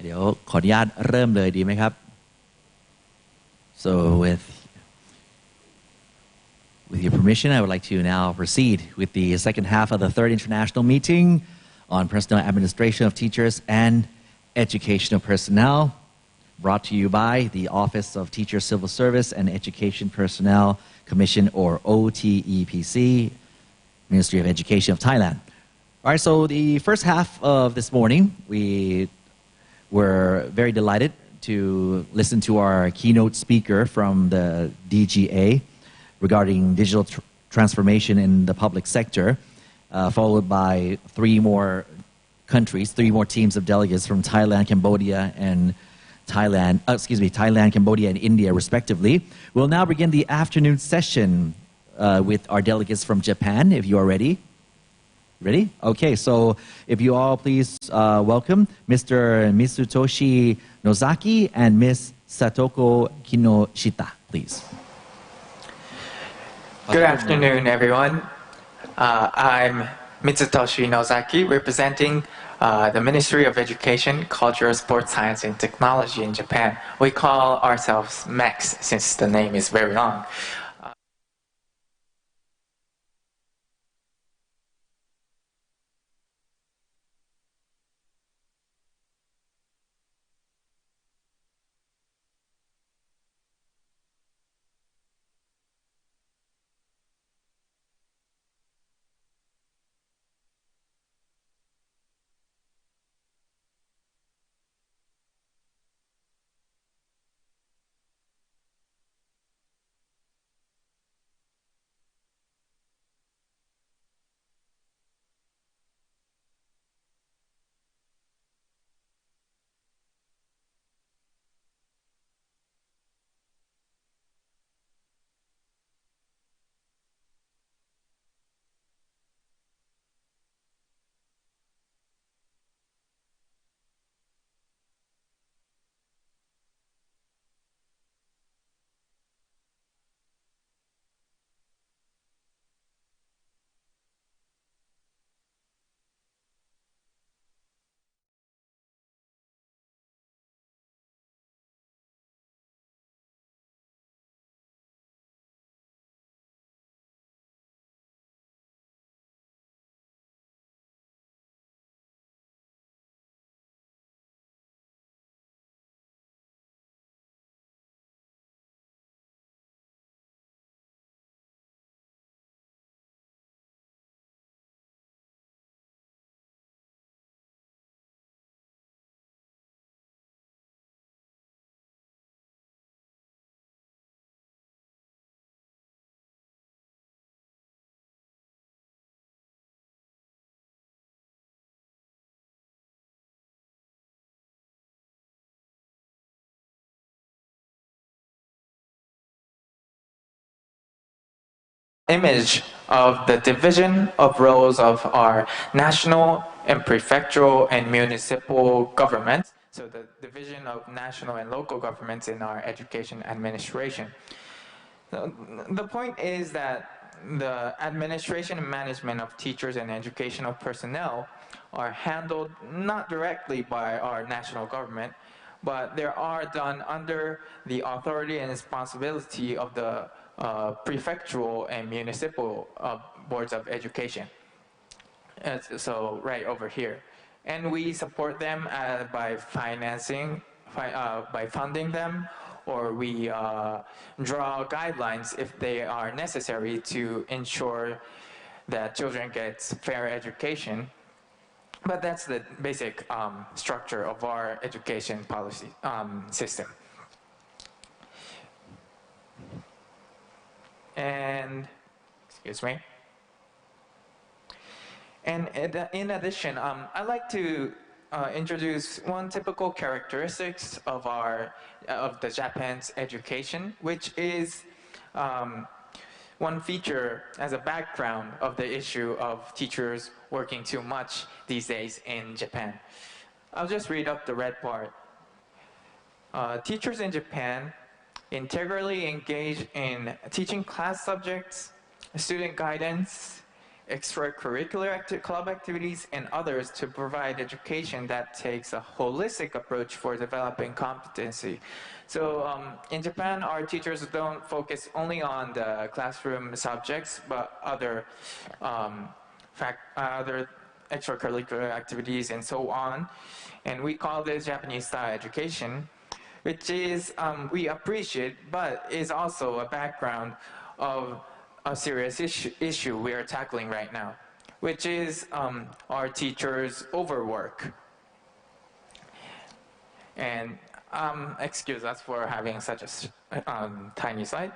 เดี๋ยวขออนุญาตเริ่มเลยดีไหมครับ So with your permission, I would like to now proceed with the second half of the third international meeting on personal administration of teachers and educational personnel, brought to you by the Office of Teacher Civil Service and Education Personnel Commission, or OTEPC, Ministry of Education of Thailand. All right, so the first half of this morning, we're very delighted to listen to our keynote speaker from the DGA regarding digital transformation in the public sector, followed by three more teams of delegates from Thailand, Cambodia, and India, respectively. We'll now begin the afternoon session with our delegates from Japan, if you are ready. Ready? Okay, so if you all please welcome Mr. Mitsutoshi Nozaki and Ms. Satoko Kinoshita, please. Good afternoon, everyone. I'm Mitsutoshi Nozaki, representing the Ministry of Education, Culture, Sports, Science, and Technology in Japan. We call ourselves MEX since the name is very long. Image of the division of roles of our national and prefectural and municipal governments, so the division of national and local governments in our education administration. The point is that the administration and management of teachers and educational personnel are handled not directly by our national government, but they are done under the authority and responsibility of the prefectural and municipal boards of education. So right over here. And we support them by funding them, or we draw guidelines if they are necessary to ensure that children get fair education. But that's the basic structure of our education policy system. And, excuse me. And in addition, I'd like to introduce one typical characteristics of the Japan's education, which is one feature as a background of the issue of teachers working too much these days in Japan. I'll just read up the red part. Teachers in Japan integrally engage in teaching class subjects, student guidance, extracurricular club activities, and others to provide education that takes a holistic approach for developing competency. So in Japan, our teachers don't focus only on the classroom subjects, but other extracurricular activities and so on. And we call this Japanese style education, which is, we appreciate, but is also a background of a serious issue we are tackling right now, which is our teachers' overwork. And excuse us for having such a tiny slide.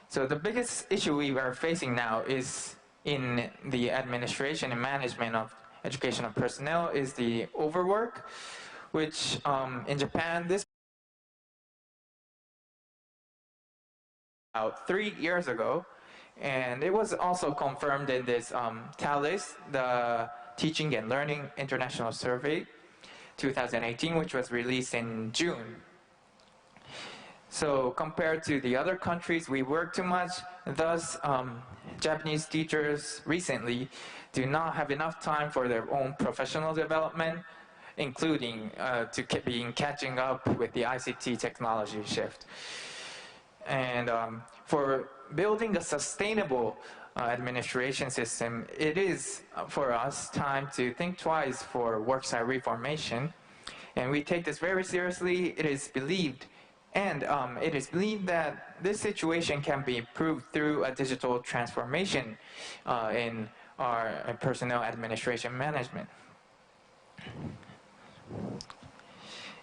So the biggest issue we are facing now is in the administration and management of educational personnel is the overwork, which in Japan, this about 3 years ago, and it was also confirmed in this TALIS, the Teaching and Learning International Survey 2018, which was released in June. So compared to the other countries, we work too much. Thus, Japanese teachers recently do not have enough time for their own professional development, including catching up with the ICT technology shift. And for building a sustainable administration system, it is for us time to think twice for worksite reformation. And we take this very seriously. It is believed that this situation can be improved through a digital transformation in our personnel administration management.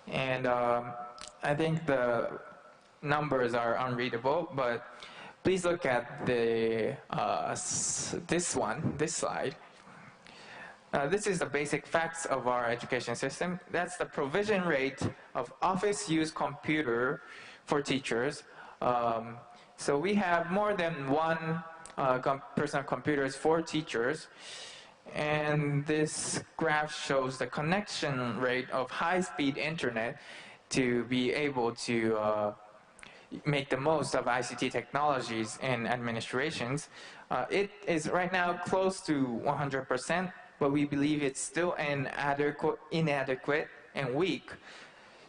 And I think the numbers are unreadable, but please look at the this slide. This is the basic facts of our education system. That's the provision rate of office use computer for teachers. So we have more than one personal computers for teachers. And this graph shows the connection rate of high-speed internet to be able to make the most of ICT technologies in administrations. It is right now close to 100%, but we believe it's still inadequate and weak.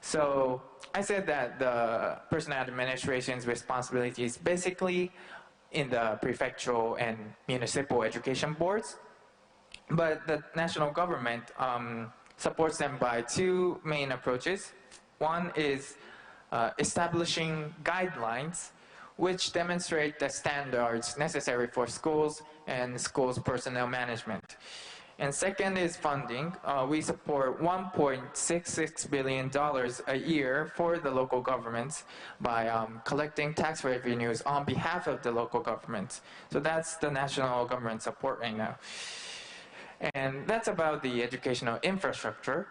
So I said that the personnel administration's responsibility is basically in the prefectural and municipal education boards, but the national government supports them by two main approaches. One is establishing guidelines which demonstrate the standards necessary for schools and schools personnel management. And second is funding. We support $1.66 billion a year for the local governments by collecting tax revenues on behalf of the local governments. So that's the national government support right now. And that's about the educational infrastructure.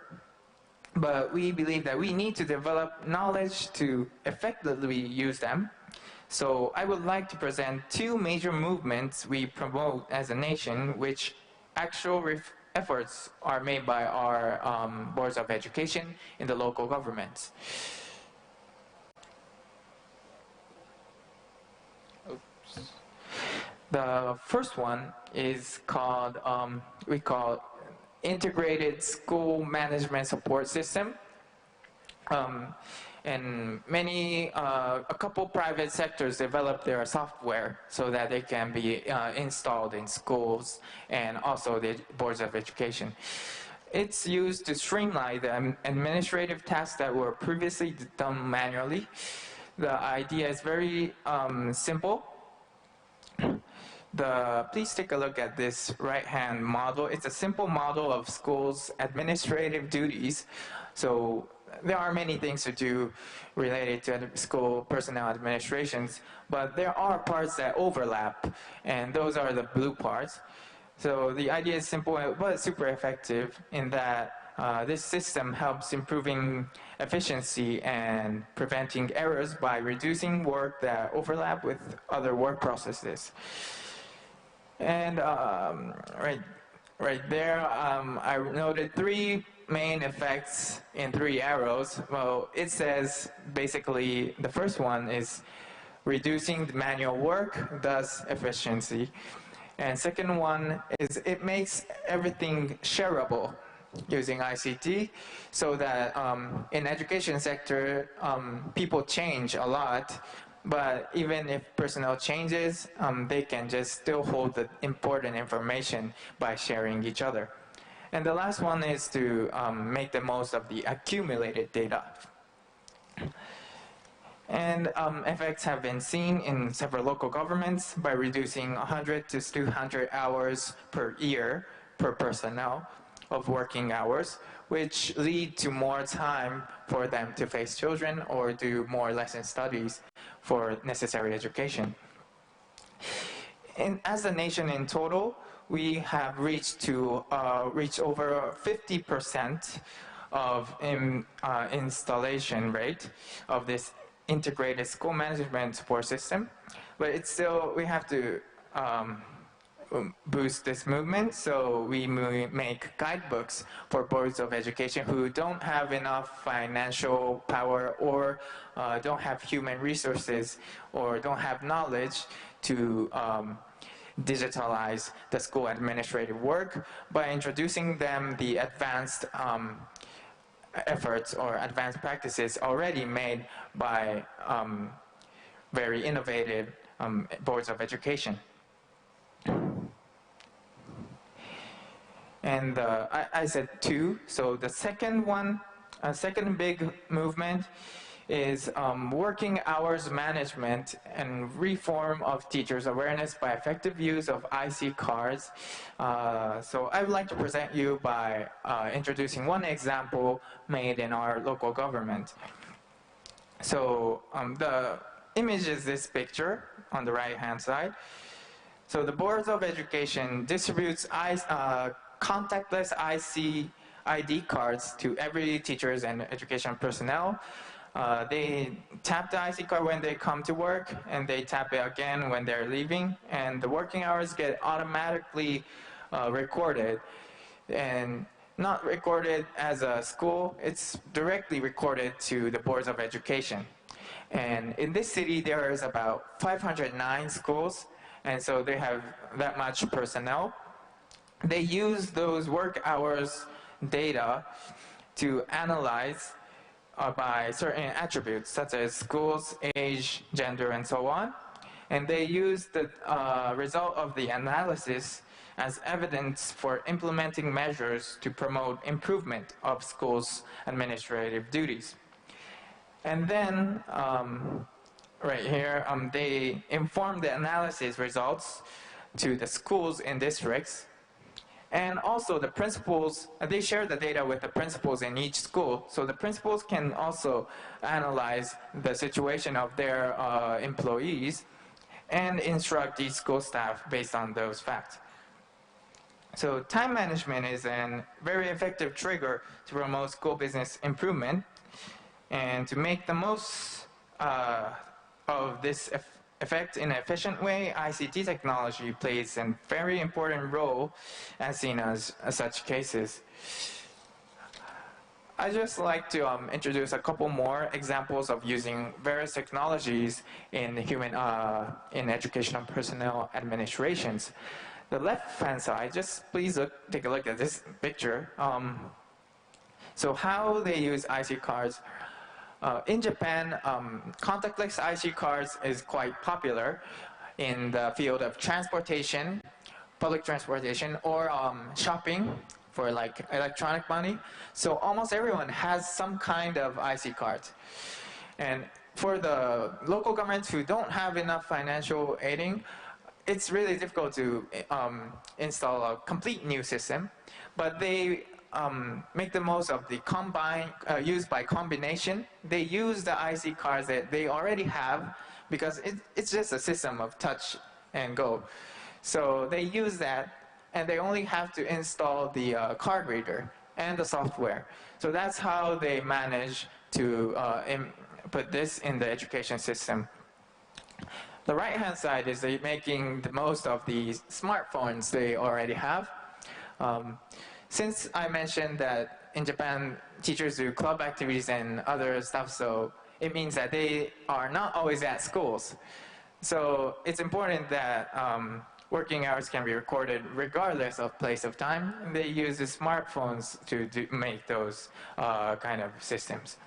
But we believe that we need to develop knowledge to effectively use them. So I would like to present two major movements we promote as a nation, which actual efforts are made by our boards of education in the local governments. Oops. The first one is called, we call Integrated School Management Support System. And a couple private sectors develop their software so that they can be installed in schools and also the boards of education. It's used to streamline the administrative tasks that were previously done manually. The idea is very simple. Please take a look at this right-hand model. It's a simple model of schools' administrative duties. So there are many things to do related to school personnel administrations, but there are parts that overlap, and those are the blue parts. So the idea is simple, but super effective in that this system helps improving efficiency and preventing errors by reducing work that overlap with other work processes. And right there, I noted three main effects in 3 arrows. Well, it says basically the first one is reducing the manual work, thus efficiency. And second one is it makes everything shareable using ICT, so that in education sector, people change a lot, but even if personnel changes, they can just still hold the important information by sharing each other. And the last one is to make the most of the accumulated data. And effects have been seen in several local governments by reducing 100 to 200 hours per year per personnel of working hours, which lead to more time for them to face children or do more lesson studies for necessary education. And as a nation in total, we have reached over 50% of installation rate of this integrated school management support system, but it's still, we have to boost this movement, so we make guidebooks for boards of education who don't have enough financial power or don't have human resources or don't have knowledge to digitalize the school administrative work, by introducing them the advanced efforts or advanced practices already made by very innovative boards of education. And I said two, so the second one, second big movement is working hours management and reform of teachers' awareness by effective use of IC cards. So I would like to present you by introducing one example made in our local government. So the image is this picture on the right-hand side. So the boards of education distributes contactless ID cards to every teachers and education personnel. They tap the IC card when they come to work, and they tap it again when they're leaving, and the working hours get automatically recorded, and not recorded as a school, it's directly recorded to the boards of education. And in this city, there is about 509 schools, and so they have that much personnel. They use those work hours data to analyze by certain attributes such as schools, age, gender, and so on. And they use the result of the analysis as evidence for implementing measures to promote improvement of schools' administrative duties. And then, right here, they inform the analysis results to the schools in districts. And also the principals, they share the data with the principals in each school, so the principals can also analyze the situation of their employees and instruct each school staff based on those facts. So time management is a very effective trigger to promote school business improvement, and to make the most of this effect in an efficient way, ICT technology plays a very important role as seen as such cases. I'd just like to introduce a couple more examples of using various technologies in in educational personnel administrations. The left-hand side, just please take a look at this picture. So how they use IC cards. In Japan, contactless IC cards is quite popular in the field of transportation, public transportation, or shopping for like electronic money. So almost everyone has some kind of IC card. And for the local governments who don't have enough financial aiding, it's really difficult to install a complete new system, but they make the most of the use by combination. They use the IC cards that they already have because it's just a system of touch and go. So they use that, and they only have to install the card reader and the software. So that's how they manage to put this in the education system. The right-hand side is they making the most of the smartphones they already have. Since I mentioned that in Japan, teachers do club activities and other stuff, so it means that they are not always at schools. So it's important that working hours can be recorded regardless of place of time. They use the smartphones to make those kind of systems.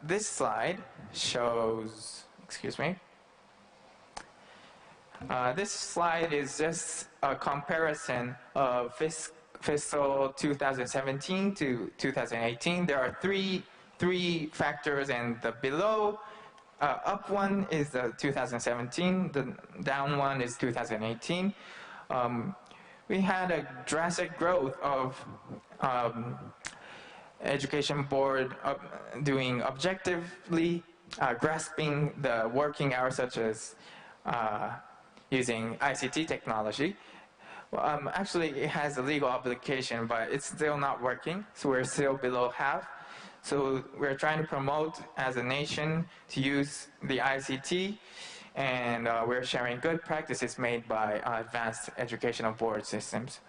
This slide shows, excuse me, this slide is just a comparison of fiscal 2017 to 2018. There are three factors, and the below up one is the 2017, the down one is 2018. We had a drastic growth of education board doing objectively, grasping the working hours such as using ICT technology. Actually, it has a legal obligation, but it's still not working, so we're still below half. So we're trying to promote as a nation to use the ICT, and we're sharing good practices made by advanced educational board systems.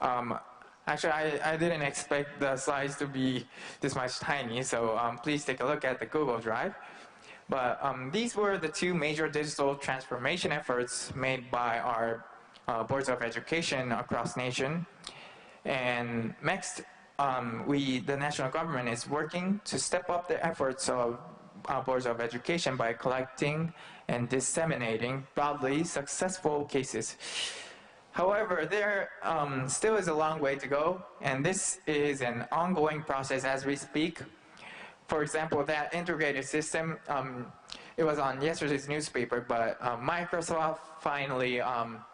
Actually, I didn't expect the slides to be this much tiny, so please take a look at the Google Drive. But these were the two major digital transformation efforts made by our boards of education across nation. And next, the national government is working to step up the efforts of boards of education by collecting and disseminating broadly successful cases. However, there still is a long way to go, and this is an ongoing process as we speak. For example, that integrated system, it was on yesterday's newspaper, but Microsoft finally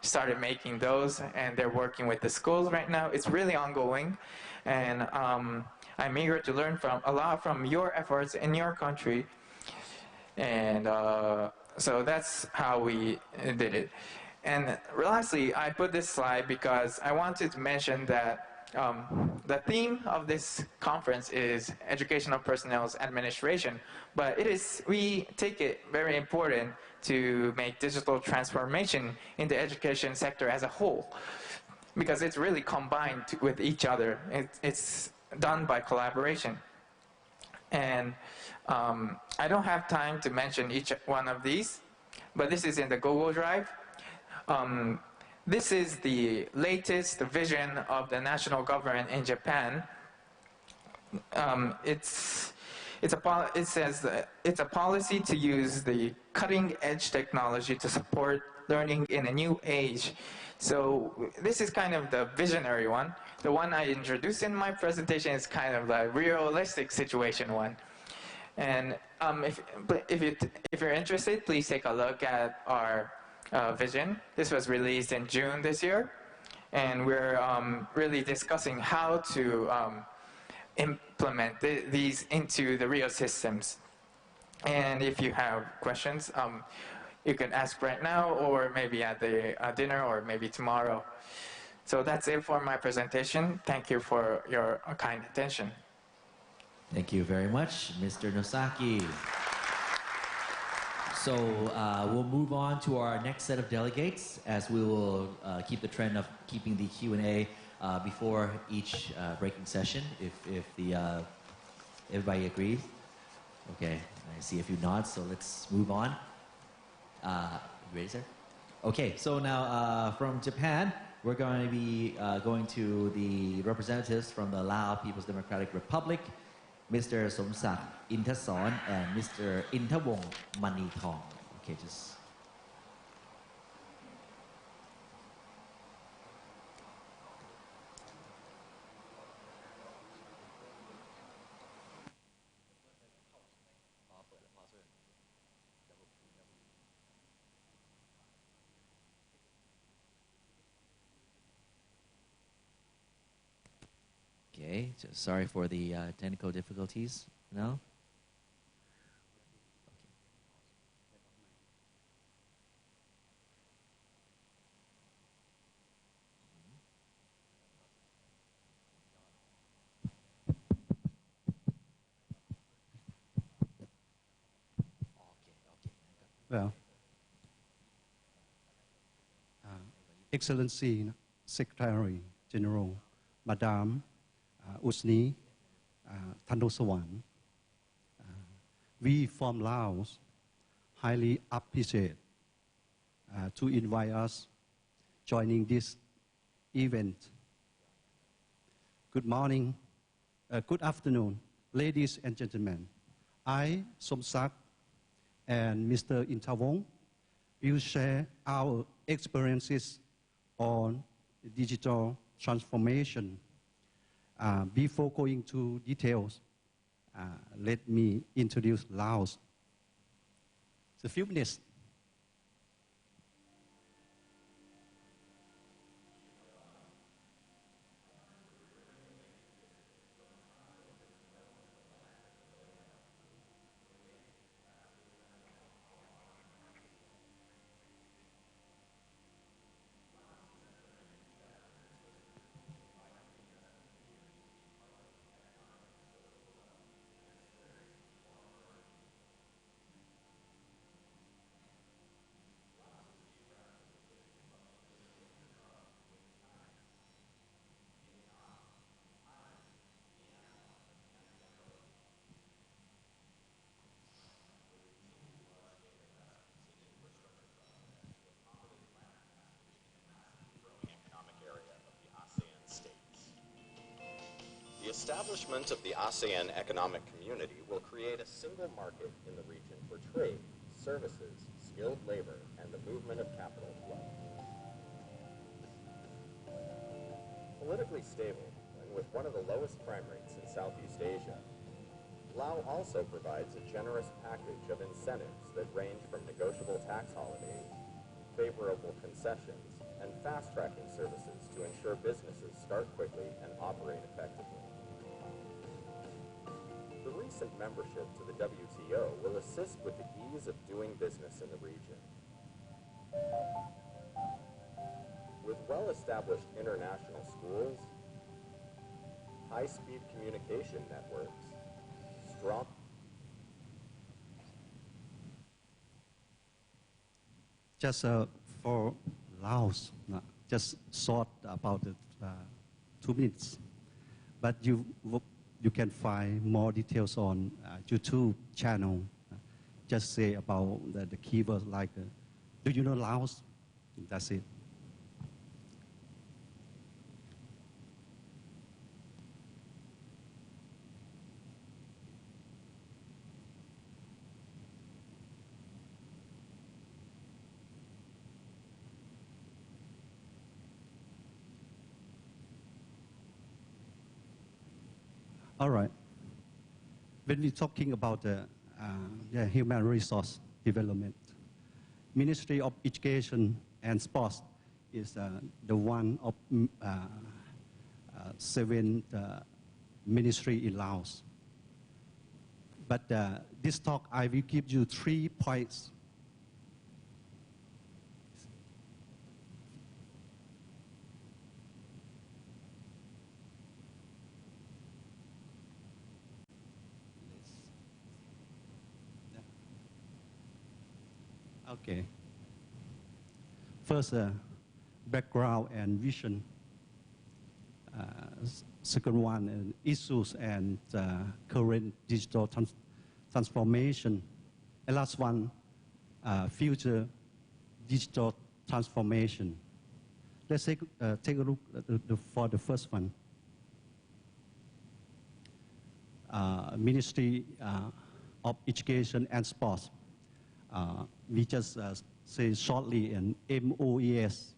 started making those, and they're working with the schools right now. It's really ongoing, and I'm eager to learn a lot from your efforts in your country. And so that's how we did it. And lastly, I put this slide because I wanted to mention that the theme of this conference is educational personnel's administration, but we take it very important to make digital transformation in the education sector as a whole, because it's really combined with each other. It's done by collaboration. And I don't have time to mention each one of these, but this is in the Google Drive. This is the latest vision of the national government in Japan. It says it's a policy to use the cutting-edge technology to support learning in a new age. So this is kind of the visionary one. The one I introduced in my presentation is kind of the realistic situation one. And if you're interested, please take a look at our vision. This was released in June this year, and we're really discussing how to implement these into the real systems. And if you have questions, you can ask right now, or maybe at the dinner, or maybe tomorrow. So that's it for my presentation. Thank you for your kind attention. Thank you very much, Mr. Nosaki. So we'll move on to our next set of delegates, as we will keep the trend of keeping the Q&A before each breaking session, if everybody agrees. Okay, I see a few nods, so let's move on. Ready, sir? Okay, so now from Japan, we're going to be going to the representatives from the Lao People's Democratic Republic, Mr. Somsak Intason and Mr. Intawong Manitong. Okay, just. Okay, just sorry for the technical difficulties. No? Well, Excellency Secretary General, Madame Usni Thandosawan, we from Laos highly appreciate to invite us joining this event. Good morning, good afternoon, ladies and gentlemen. I, Somsak, and Mr. Intawong will share our experiences on digital transformation. Before going to details, let me introduce Laos. It's a few minutes. The establishment of the ASEAN Economic Community will create a single market in the region for trade, services, skilled labor, and the movement of capital flow. Politically stable, and with one of the lowest crime rates in Southeast Asia, Laos also provides a generous package of incentives that range from negotiable tax holidays, favorable concessions, and fast-tracking services to ensure businesses start quickly and operate effectively. The recent membership to the WTO will assist with the ease of doing business in the region. With well-established international schools, high-speed communication networks, strong... Just for Laos, just short about it, 2 minutes. But you can find more details on YouTube channel. Just say about the keywords like, do you know Laos? That's it. All right. When we're talking about the human resource development, Ministry of Education and Sports is the one of 7 ministry in Laos. But this talk, I will give you 3 points. Okay. First, background and vision. Second one, issues and current digital transformation. And last one, future digital transformation. Let's take a look for the first one. Ministry of Education and Sports. We just say shortly an MOES.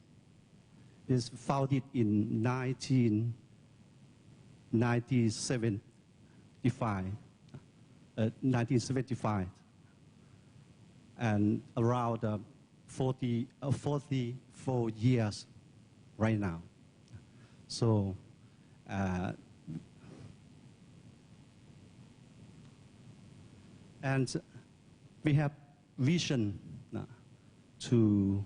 It's founded in 1975, and around 44 years right now. So and we have vision to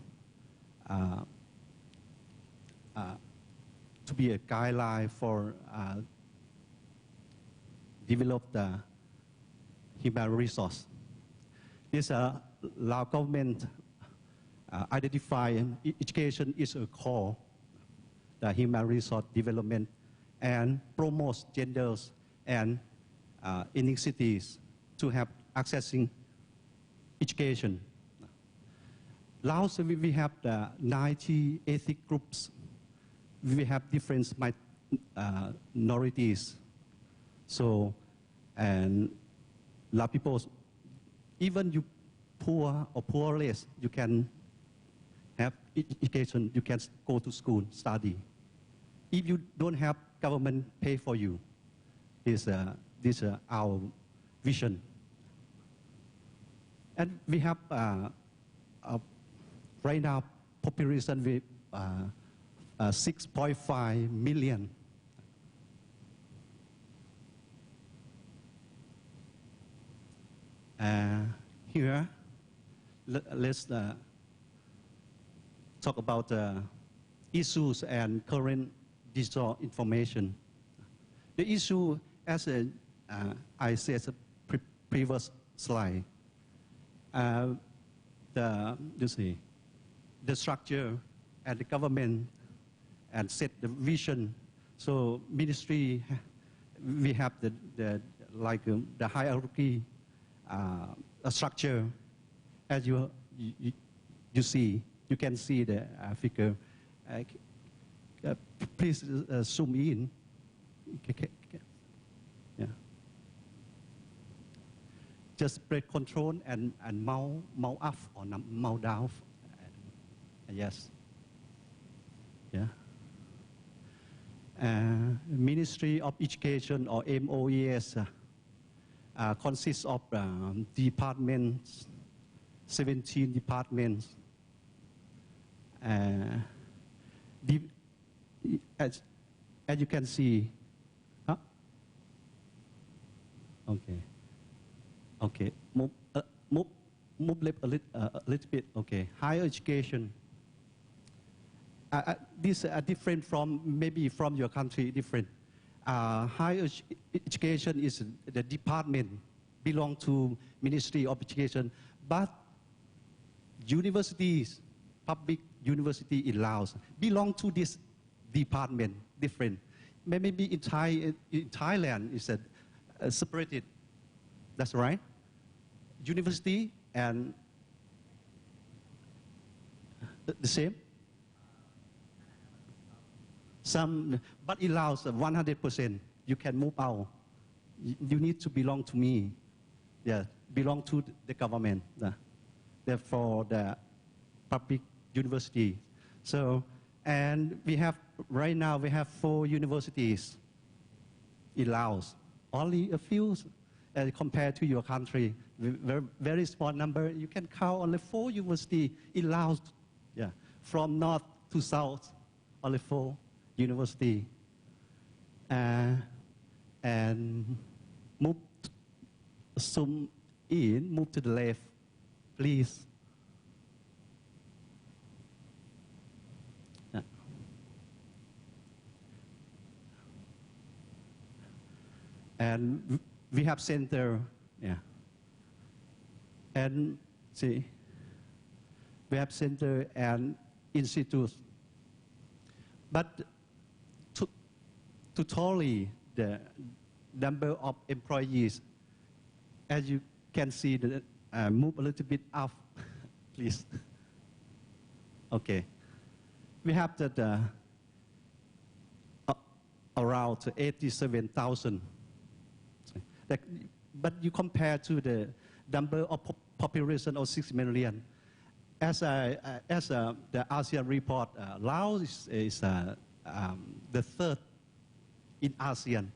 be a guideline for develop the human resource. This Lao government identify education is a core, the human resource development, and promotes genders and initiatives to have accessing education. Laos, we have the 90 ethnic groups. We have different minorities. So, and a lot of people, even you poor or poorless, you can have education, you can go to school, study. If you don't have government pay for you, this is our vision. And we have right now population with 6.5 million. Here, let's talk about the issues and current digital information. The issue, as I said in the previous slide, the structure and the government and set the vision. So ministry, we have the hierarchy structure. As you see, you can see the figure. Please zoom in. Yeah. Just press control and mouse up or mouse down. Yes. Yeah. Ministry of Education or MOES consists of departments, 17 departments. As you can see, huh? Okay. Move left a little bit. Okay. Higher education. These are different from maybe from your country. Different. Higher education is the department belong to Ministry of Education, but universities, public university in Laos belong to this department. Different. Maybe in Thailand is separated. That's right. University and the same. Some, but in Laos, 100%, you can move out. You need to belong to me. Yeah, belong to the government. Therefore, the public university. So, and we have, right now, we have 4 universities in Laos. Only a few, compared to your country, very small number. You can count only 4 universities in Laos. Yeah, from north to south, only 4 university. And zoom in, move to the left, please. Yeah. And we have center, yeah. And see, we have center and institutes. But totally, the number of employees, as you can see, move a little bit up, please. Okay. We have around 87,000. But you compare to the number of population of 6 million. As the ASEAN report, Laos is the 3rd in ASEAN.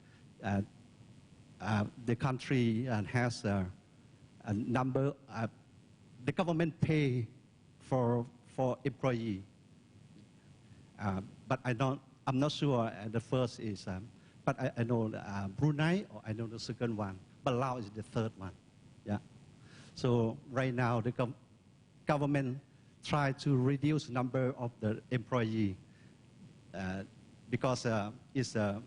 The country has a number. The government pay for employee. But I'm not sure the first is. But I know Brunei, or I know the second one. But Laos is the 3rd one. Yeah. So right now the government try to reduce the number of the employee because it's a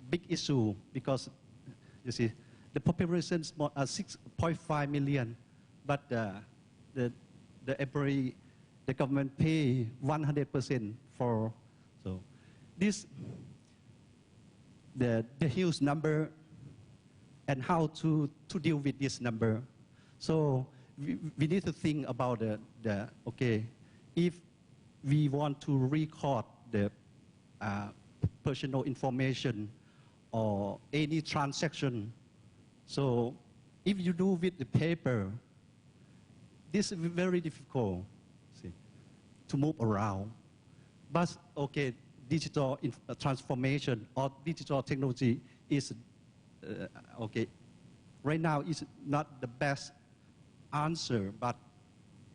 big issue, because you see the population is 6.5 million, but the employee, the government pay 100% for. So this the huge number and how to deal with this number. So we need to think about okay, if we want to record the personal information or any transaction. So if you do with the paper, this is very difficult to move around. But okay, digital transformation or digital technology is okay. Right now, it's not the best answer, but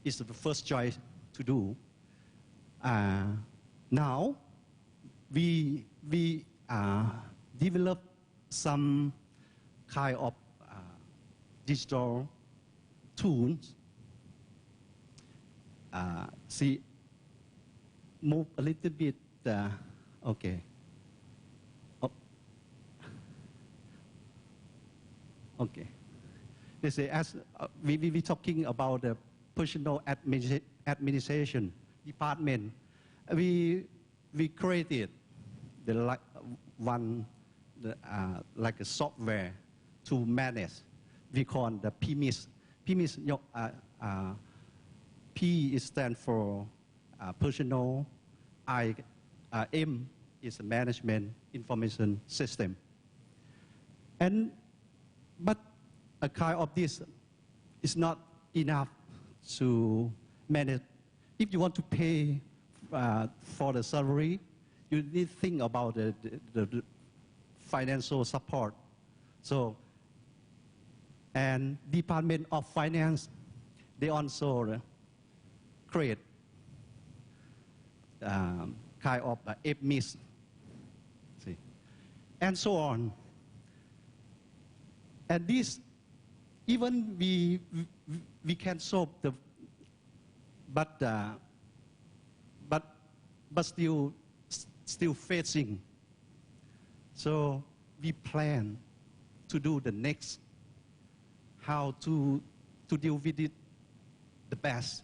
it's the first choice to do. Now, we develop some kind of digital tools. See, move a little bit. Okay. Okay. They say as we talking about the personal administration department, we created the like a software to manage. We call the PMIS. PMIS P is stand for personal. M is management information system. But a kind of this is not enough to manage. If you want to pay for the salary, you need to think about the financial support. So, and Department of Finance, they also create kind of FMIS, see, and so on. And this, even we can solve the, but still facing. So we plan to do the next, how to deal with it the best.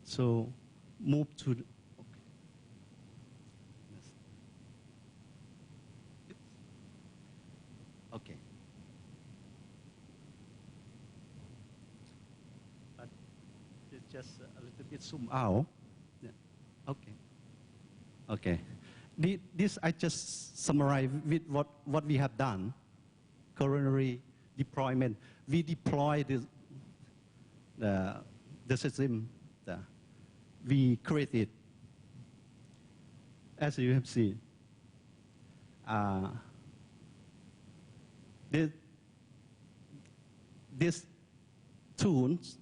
So move to the, okay. But it's just a little bit zoom out. Yeah. Okay. Okay. This I just summarize with what we have done. Coronary deployment. We deploy the system. We created, as you have seen. These tools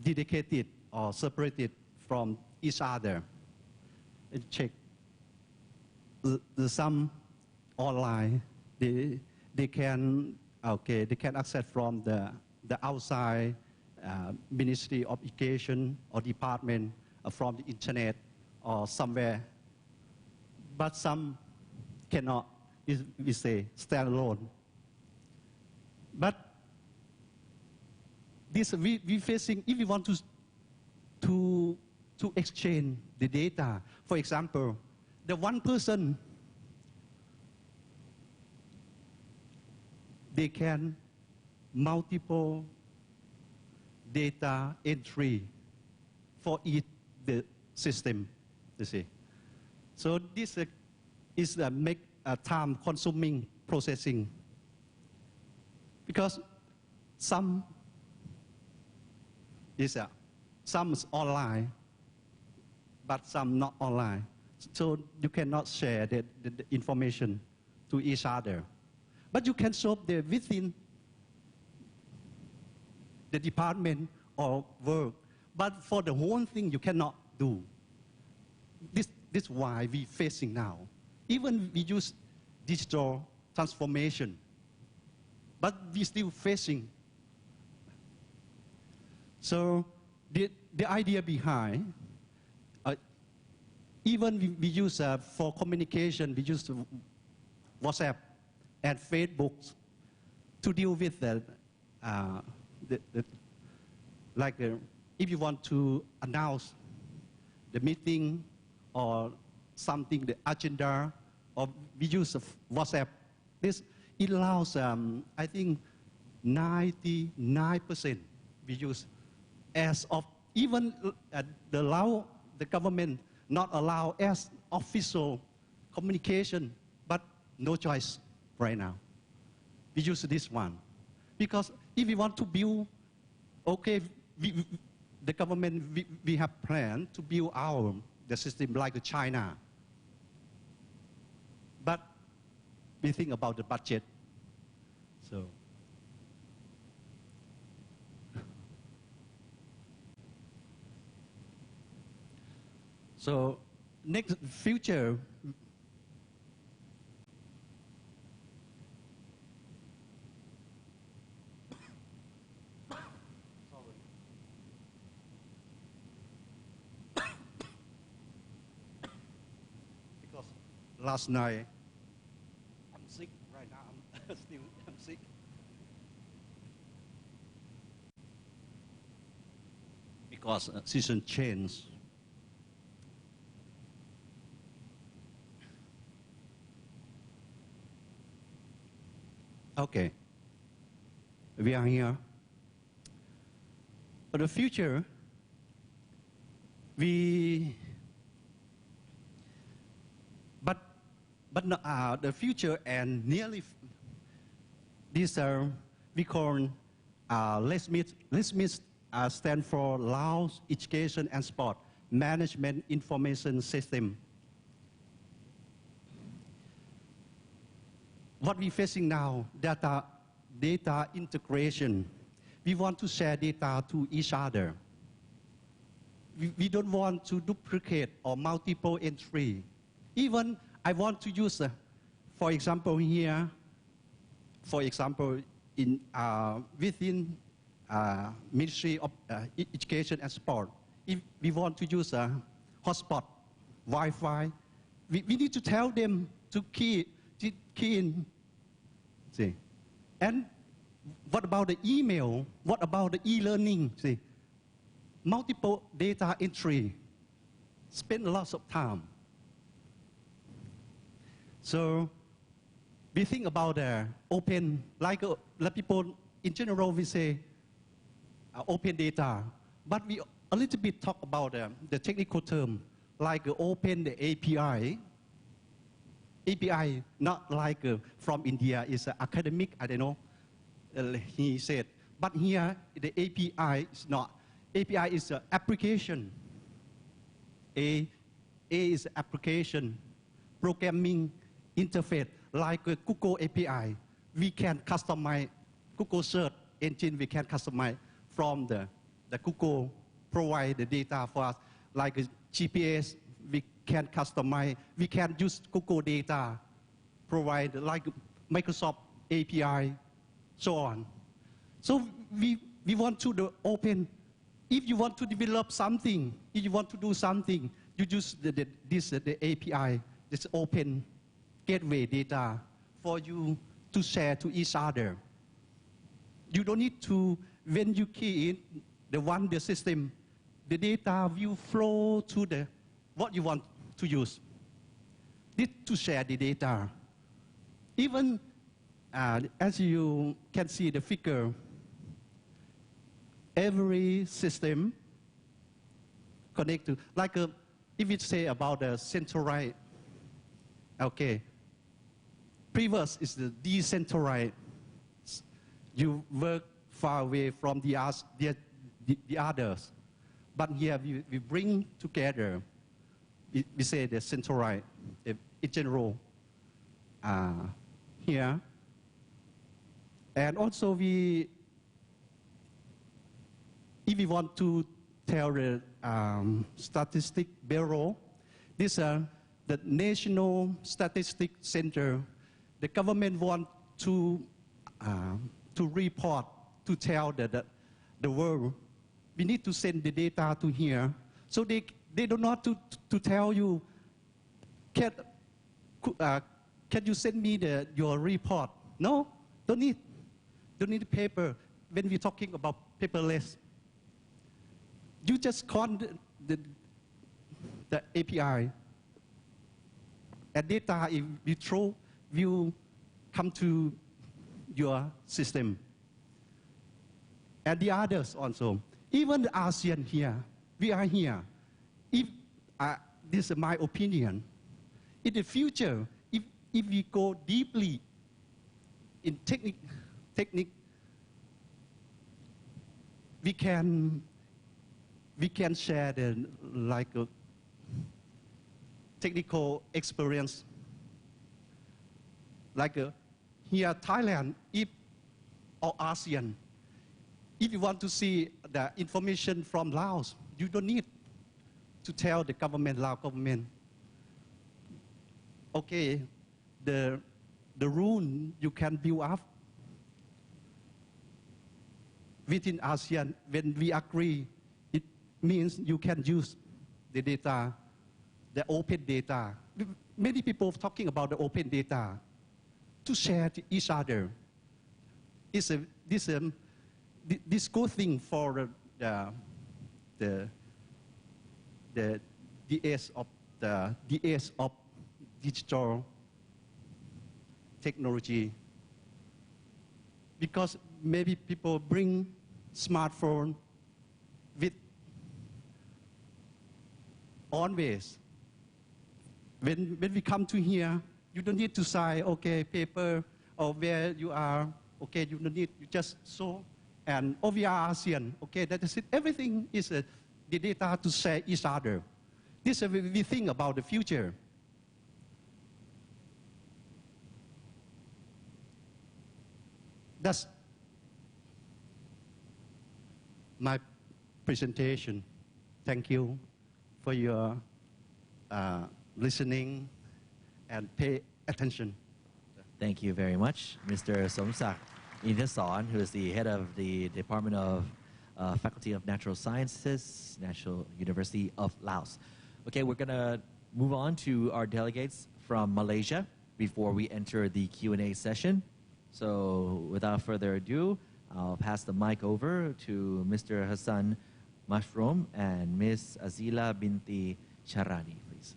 dedicated or separated from each other. And check some online. They can access from the outside Ministry of Education or department from the internet or somewhere. But some cannot. We say standalone. But this we facing if we want to exchange the data. For example, the one person, they can multiple data entry for each the system, you see. So this is make a time consuming processing, because some is online, but some not online. So you cannot share the information to each other. But you can solve within the department or work. But for the whole thing, you cannot do. This is why we're facing now. Even we use digital transformation, but we're still facing. So the idea behind, even we use for communication, we use WhatsApp and Facebook to deal with if you want to announce the meeting or something, the agenda or we use WhatsApp. This it allows, I think, 99% we use. As of even the government not allow as official communication, but no choice right now. We use this one because if we want to build, okay, the government we have planned to build the system like China, but we think about the budget, so. So next future, because last night I'm sick right now. I'm sick. Because season change. Okay, we are here. For the future, but the future and nearly these are we call let's meet stand for Laos Education and Sport Management Information System. What we're facing now, data integration. We want to share data to each other. We don't want to duplicate or multiple entry. Even I want to use, for example, here, for example, in within Ministry of Education and Sport, if we want to use a hotspot, Wi-Fi, we need to tell them to key in. See, and what about the email? What about the e-learning? See, multiple data entry. Spend lots of time. So we think about open, like people in general we say open data, but we a little bit talk about the technical term like open the API. API, not like from India, is academic, I don't know, he said. But here, the API is not. API is application. A is application, programming interface, like Google API. We can customize Google search engine, we can customize from the Google provide the data for us, like GPS, we can customize, we can use Google data, provide like Microsoft API, so on. So we want to open, if you want to develop something, if you want to do something, you use the API, this open gateway data for you to share to each other. You don't need to, when you key in the system, the data will flow to what you want to use. Need to share the data. Even as you can see the figure, every system connect to, like if we say about the centralized, okay, previous is the decentralized. You work far away from the others. But here we bring together, we say the centralized, in general, here. And also if we want to tell the statistic bureau, this the National Statistic Center, the government want to report, to tell the world, we need to send the data to here. So they don't know to tell you, can you send me your report? No, don't need paper. When we're talking about paperless, you just call the API and data if we throw will come to your system. And the others also. Even the ASEAN here, we are here. If this is my opinion, in the future, if we go deeply in technique, we can share the technical experience. Like here, Thailand, or ASEAN, if you want to see the information from Laos, you don't need to tell the government, Lao government, okay, the rule you can build up within ASEAN. When we agree, it means you can use the data, the open data. Many people talking about the open data to share to each other. This good thing for the age of digital technology, because maybe people bring smartphone with always. When we come to here, you don't need to sign paper or where you are. Okay, you don't need, you just show. And we are ASEAN. Okay, that is it. Everything is the data to share each other. This is we think about the future. That's my presentation. Thank you for your listening and pay attention. Thank you very much, Mr. Somsak Inason, who is the head of the Department of Faculty of Natural Sciences, National University of Laos. Okay, we're going to move on to our delegates from Malaysia before we enter the Q&A session. So without further ado, I'll pass the mic over to Mr. Hassan Mashroom and Ms. Azila Binti Charani, please.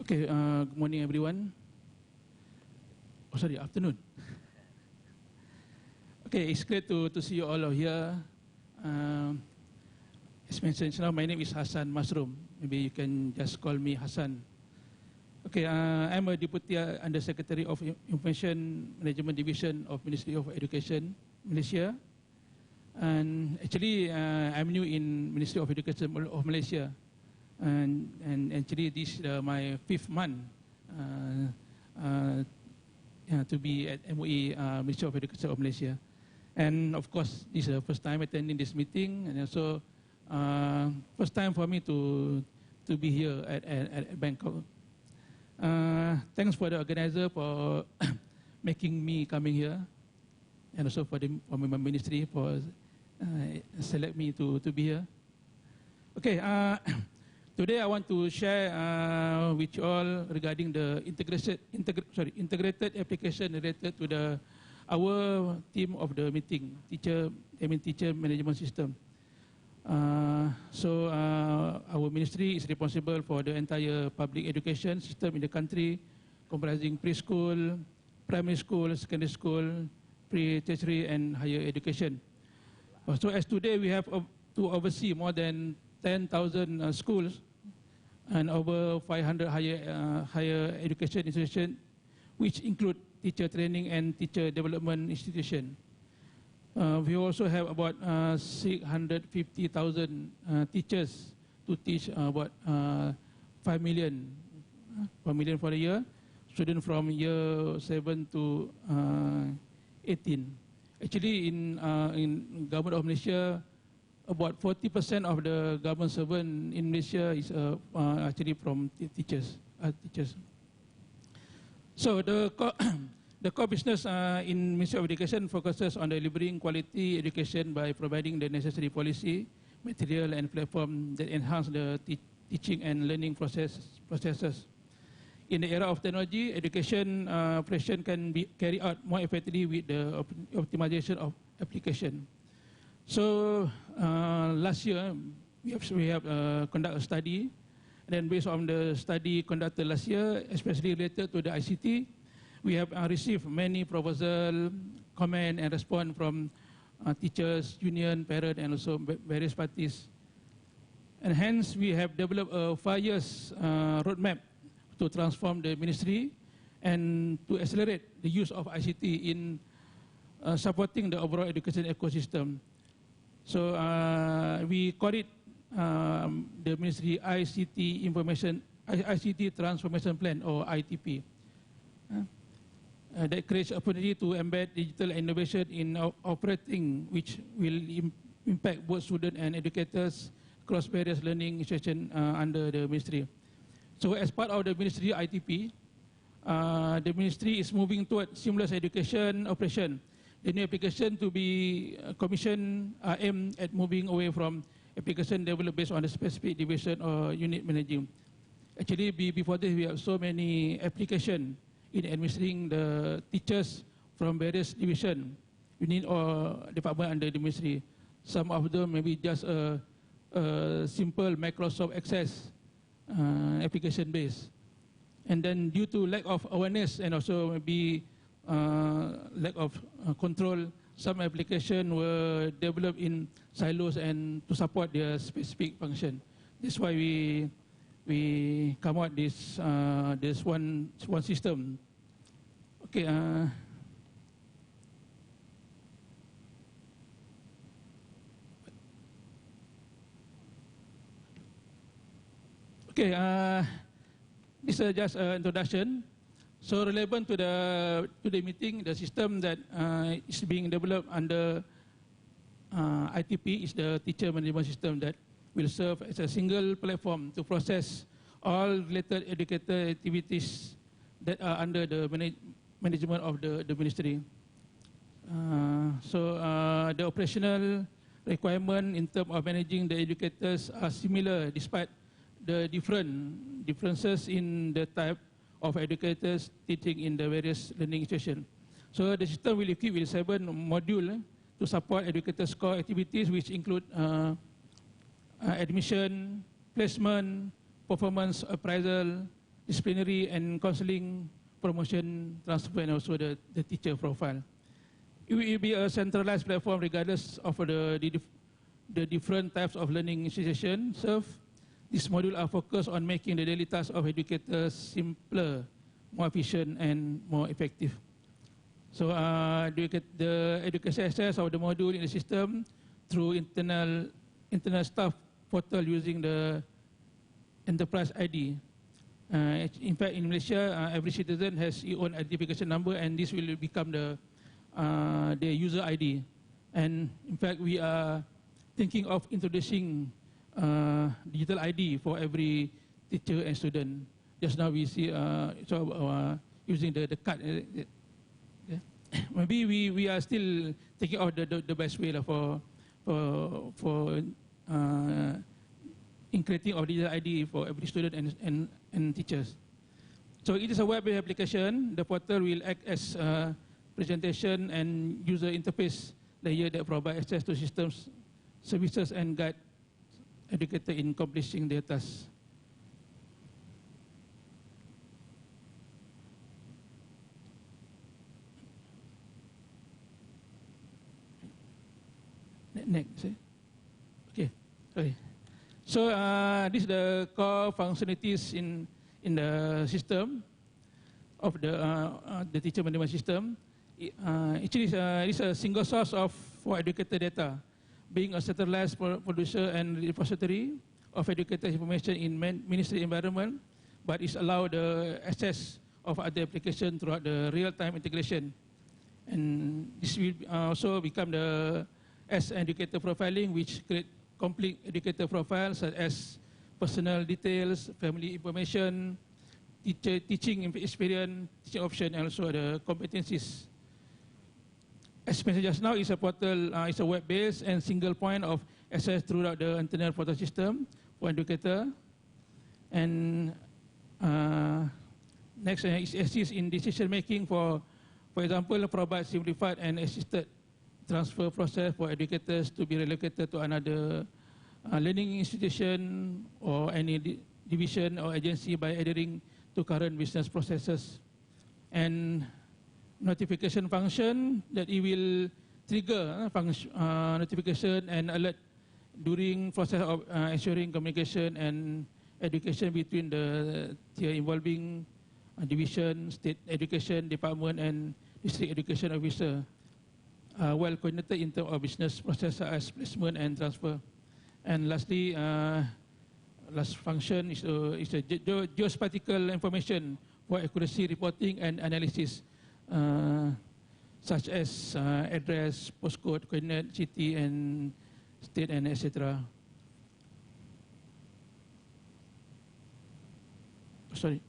Okay, good morning everyone. Oh, sorry, afternoon. Okay, it's great to see you all here. As mentioned, now my name is Hassan Masrum. Maybe you can just call me Hassan. Okay, I'm a Deputy Undersecretary of Information Management Division of Ministry of Education, Malaysia. And actually, I'm new in Ministry of Education of Malaysia. And actually, this is my 5th month to be at MOE, Ministry of Education of Malaysia. And of course, this is the first time attending this meeting, and also first time for me to be here at Bangkok. Thanks for the organizer for making me coming here, and also for my ministry for select me to be here. Okay, today I want to share with you all regarding the integrated application related to our theme of the meeting, teacher management system. So our ministry is responsible for the entire public education system in the country, comprising preschool, primary school, secondary school, pre-tertiary and higher education. So as today we have to oversee more than 10,000 schools and over 500 higher education institutions, which include teacher training and teacher development institution. We also have about 650,000 teachers to teach about 5 million for the year, students from year 7 to 18. Actually, in government of Malaysia, about 40% of the government servant in Malaysia is actually from teachers. So the core business in Ministry of Education focuses on delivering quality education by providing the necessary policy, material and platform that enhance the teaching and learning processes. in the era of technology, education operation can be carried out more effectively with the optimization of application. So last year, we have conducted a study, and then based on the study conducted last year, especially related to the ICT, we have received many proposal, comment, and response from teachers, union, parents, and also various parties. And hence, we have developed a 5 years roadmap to transform the ministry and to accelerate the use of ICT in supporting the overall education ecosystem. So we call it the Ministry ICT Transformation Plan, or ITP. That creates opportunity to embed digital innovation in operating, which will impact both students and educators across various learning institutions under the ministry. So as part of the ministry ITP, the ministry is moving toward seamless education operation. The new application to be commissioned are aimed at moving away from application developed based on the specific division or unit managing. Actually, before this, we have so many applications in administering the teachers from various division, unit or department under the ministry. Some of them maybe just a simple Microsoft Access application base. And then due to lack of awareness and also maybe lack of control, some applications were developed in silos and to support their specific function. That's why we come out this one system. Okay. Okay. This is just an introduction. So relevant to the meeting, the system that is being developed under ITP is the teacher management system that will serve as a single platform to process all related educator activities that are under the management of the ministry. So the operational requirement in terms of managing the educators are similar despite the differences in the type of educators teaching in the various learning institutions. So the system will equip with 7 modules to support educators' core activities, which include admission, placement, performance appraisal, disciplinary and counseling, promotion, transfer, and also the teacher profile. It will be a centralized platform regardless of the different types of learning institutions served. These modules are focused on making the daily tasks of educators simpler, more efficient, and more effective. So the education access of the module in the system through internal staff portal using the enterprise ID. In fact, in Malaysia, every citizen has his own identification number, and this will become the user ID. And in fact, we are thinking of introducing digital ID for every teacher and student. Just now we see using the card. Maybe we are still taking out the best way for in creating of digital ID for every student and teachers. So it is a web-based application. The portal will act as a presentation and user interface layer that provide access to systems, services, and guide educator in accomplishing their tasks. Next. Okay. Sorry. So this is the core functionalities in the system of the teacher management system. Actually, it's a single source for educator data, being a centralized producer and repository of educator information in ministry environment, but it's allowed the access of other applications throughout the real-time integration. And this will also become the educator profiling, which create complete educator profiles such as personal details, family information, teaching experience, teaching option, and also the competencies. As mentioned just now, it's a portal, it's a web-based and single point of access throughout the internal portal system for educator. And Next is assist in decision making for example, provide simplified and assisted transfer process for educators to be relocated to another learning institution or any division or agency by adhering to current business processes. And notification function that it will trigger notification and alert during process of ensuring communication and education between the tier involving division, state education department and district education officer, well coordinated in terms of business process such as placement and transfer. And lastly, last function is a geospatial information for accuracy reporting and analysis, such as address, postcode, coordinate, city and state and etc. Sorry.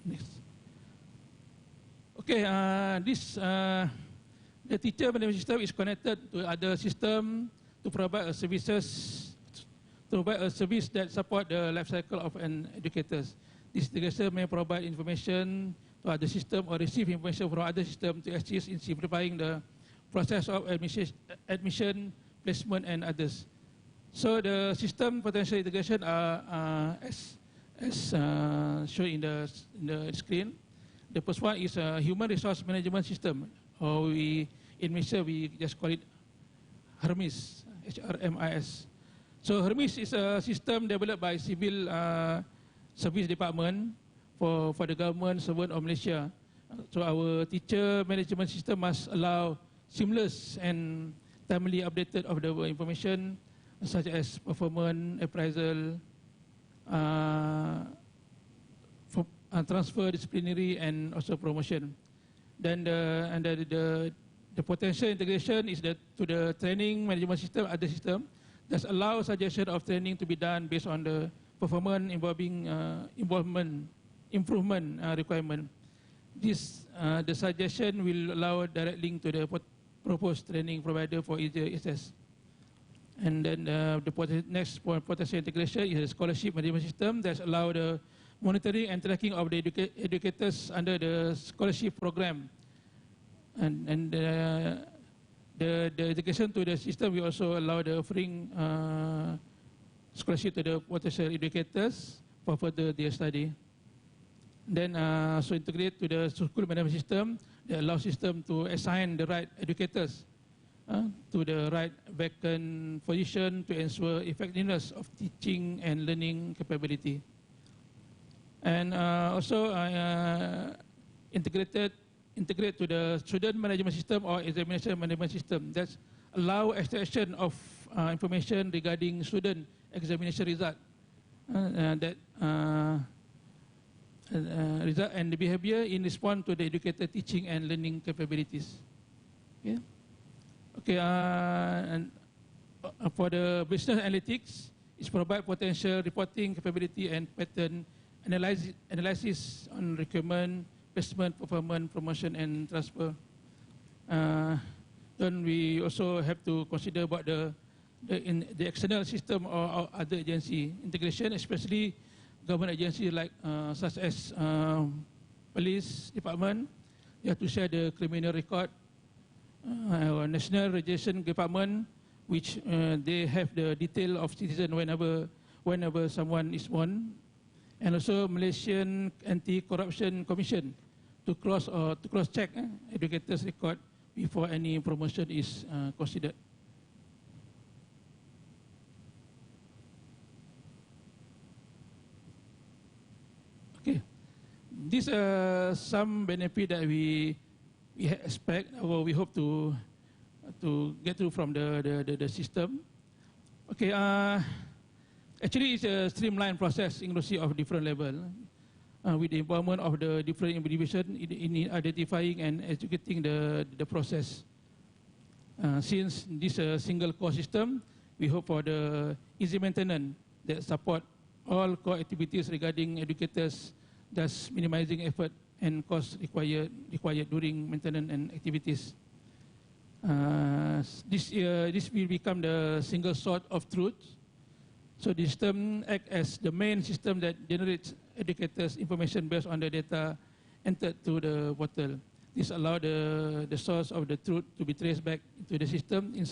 Next. Okay, the teacher management system is connected to other system to provide a service that support the life cycle of an educator. This integration may provide information to other system or receive information from other system to assist in simplifying the process of admission, placement, and others. So the system potential integration are as shown in the screen. The first one is a human resource management system, or in Malaysia we just call it HRMIS, HRMIS. So HRMIS is a system developed by Civil Service Department for the government servant of Malaysia. So our teacher management system must allow seamless and timely updated of the information such as performance, appraisal, transfer, disciplinary, and also promotion. Then the potential integration is to the training management system, other system, that allow suggestion of training to be done based on the performance improvement requirement. This the suggestion will allow direct link to the proposed training provider for easier access. And then the next potential integration is a scholarship management system that allow the monitoring and tracking of the educators under the scholarship program. And the integration to the system will also allow the offering scholarship to the potential educators for further their study. Then so integrate to the school management system that allows system to assign the right educators to the right vacant position to ensure effectiveness of teaching and learning capability. And also integrate to the student management system or examination management system that allow extraction of information regarding student examination result result and the behavior in response to the educator teaching and learning capabilities. Okay. Okay, and for the business analytics, it provides potential reporting capability and pattern analysis on requirement, placement, performance, promotion, and transfer. Then we also have to consider about the external system or other agency integration, especially government agencies like such as police department. You have to share the criminal record. National Registration Department, which they have the detail of citizen whenever someone is born, and also Malaysian Anti-Corruption Commission to cross-check educators' record before any promotion is considered. Okay, these are some benefit that we expect or we hope to get through from the system. Okay, actually it's a streamlined process inclusive of different level with the involvement of the different division in identifying and executing the process. Since this single core system, we hope for the easy maintenance that support all core activities regarding educators, thus minimizing effort and cost required during maintenance and activities. This will become the single source of truth. So the system acts as the main system that generates educators' information based on the data entered to the portal. This allows the source of the truth to be traced back to the system in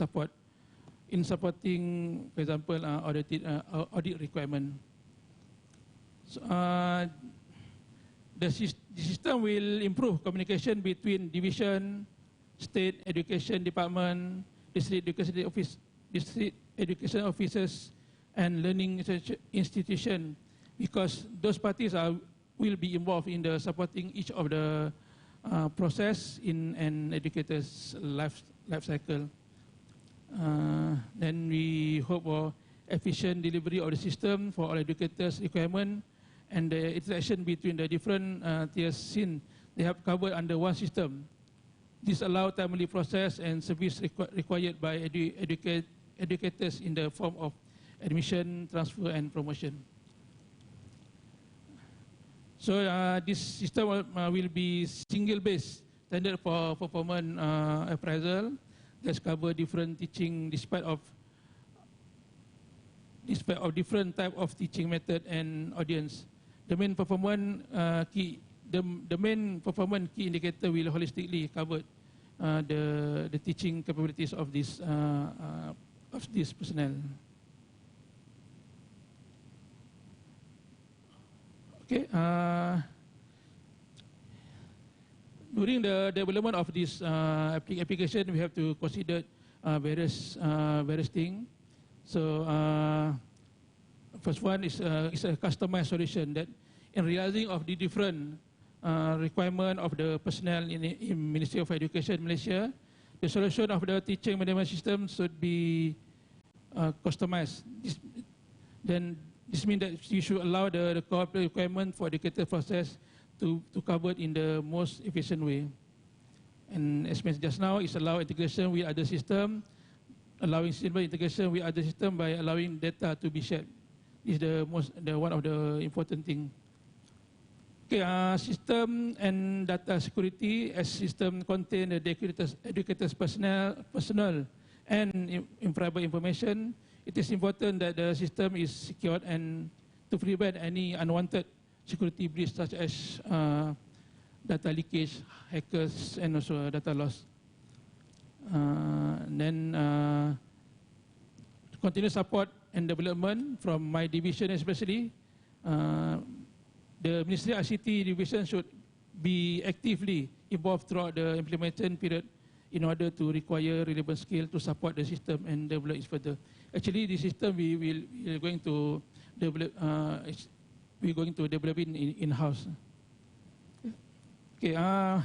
supporting, for example, audit requirement. So, the system will improve communication between division, state education department, district education officers, and learning institution, because those parties will be involved in the supporting each of the process in an educator's life cycle. Then we hope for efficient delivery of the system for all educators' requirement, and the interaction between the different tiers since they have covered under one system. This allows timely process and service required by educators in the form of admission, transfer, and promotion. So this system will be single-based standard for performance appraisal that cover different teaching despite of different type of teaching method and audience. The main performance key indicator will holistically cover the teaching capabilities of this personnel. Okay. During the development of this application, we have to consider various things. So, first one is a customized solution that, in realizing of the different requirement of the personnel in Ministry of Education Malaysia, the solution of the teaching management system should be customized. This means that you should allow the corporate requirement for educator process to cover in the most efficient way. And as mentioned just now, it's allow integration with other system, allowing simple integration with other system by allowing data to be shared. This is one of the important thing. Okay, system and data security, as system contain the educators personal and private information. It is important that the system is secured and to prevent any unwanted security breach such as data leakage, hackers, and also data loss. Continuous support and development from my division especially. The Ministry ICT division should be actively involved throughout the implementation period in order to require relevant skill to support the system and develop it further. Actually, the system we are going to develop. We're going to develop it in-house. Okay. The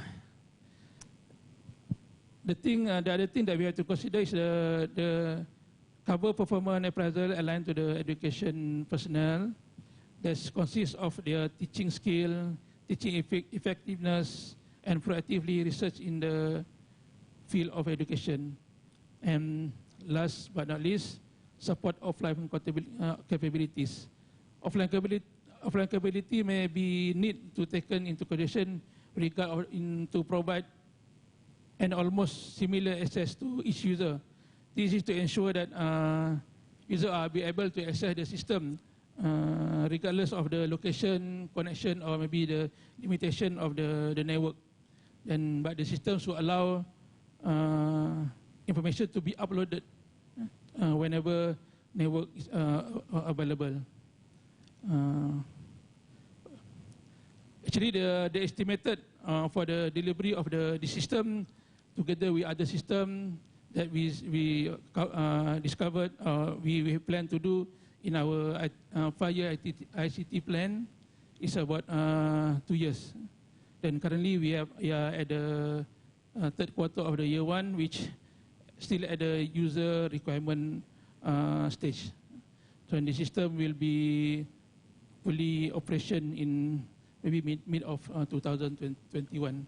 other thing that we have to consider is the cover performance appraisal aligned to the education personnel. That consists of their teaching skill, teaching effectiveness, and proactively research in the field of education. And last but not least, support offline capabilities. Offline capability may be need to taken into consideration to provide an almost similar access to each user. This is to ensure that users are be able to access the system regardless of the location, connection, or maybe the limitation of the network. But the system should allow information to be uploaded whenever network is available. Actually, the estimated for the delivery of the system together with other system that we discovered, we plan to do in our 5-year ICT plan is about 2 years. Then currently we are at the third quarter of the year 1, which still at the user requirement stage. So the system will be fully operation in maybe mid of 2021.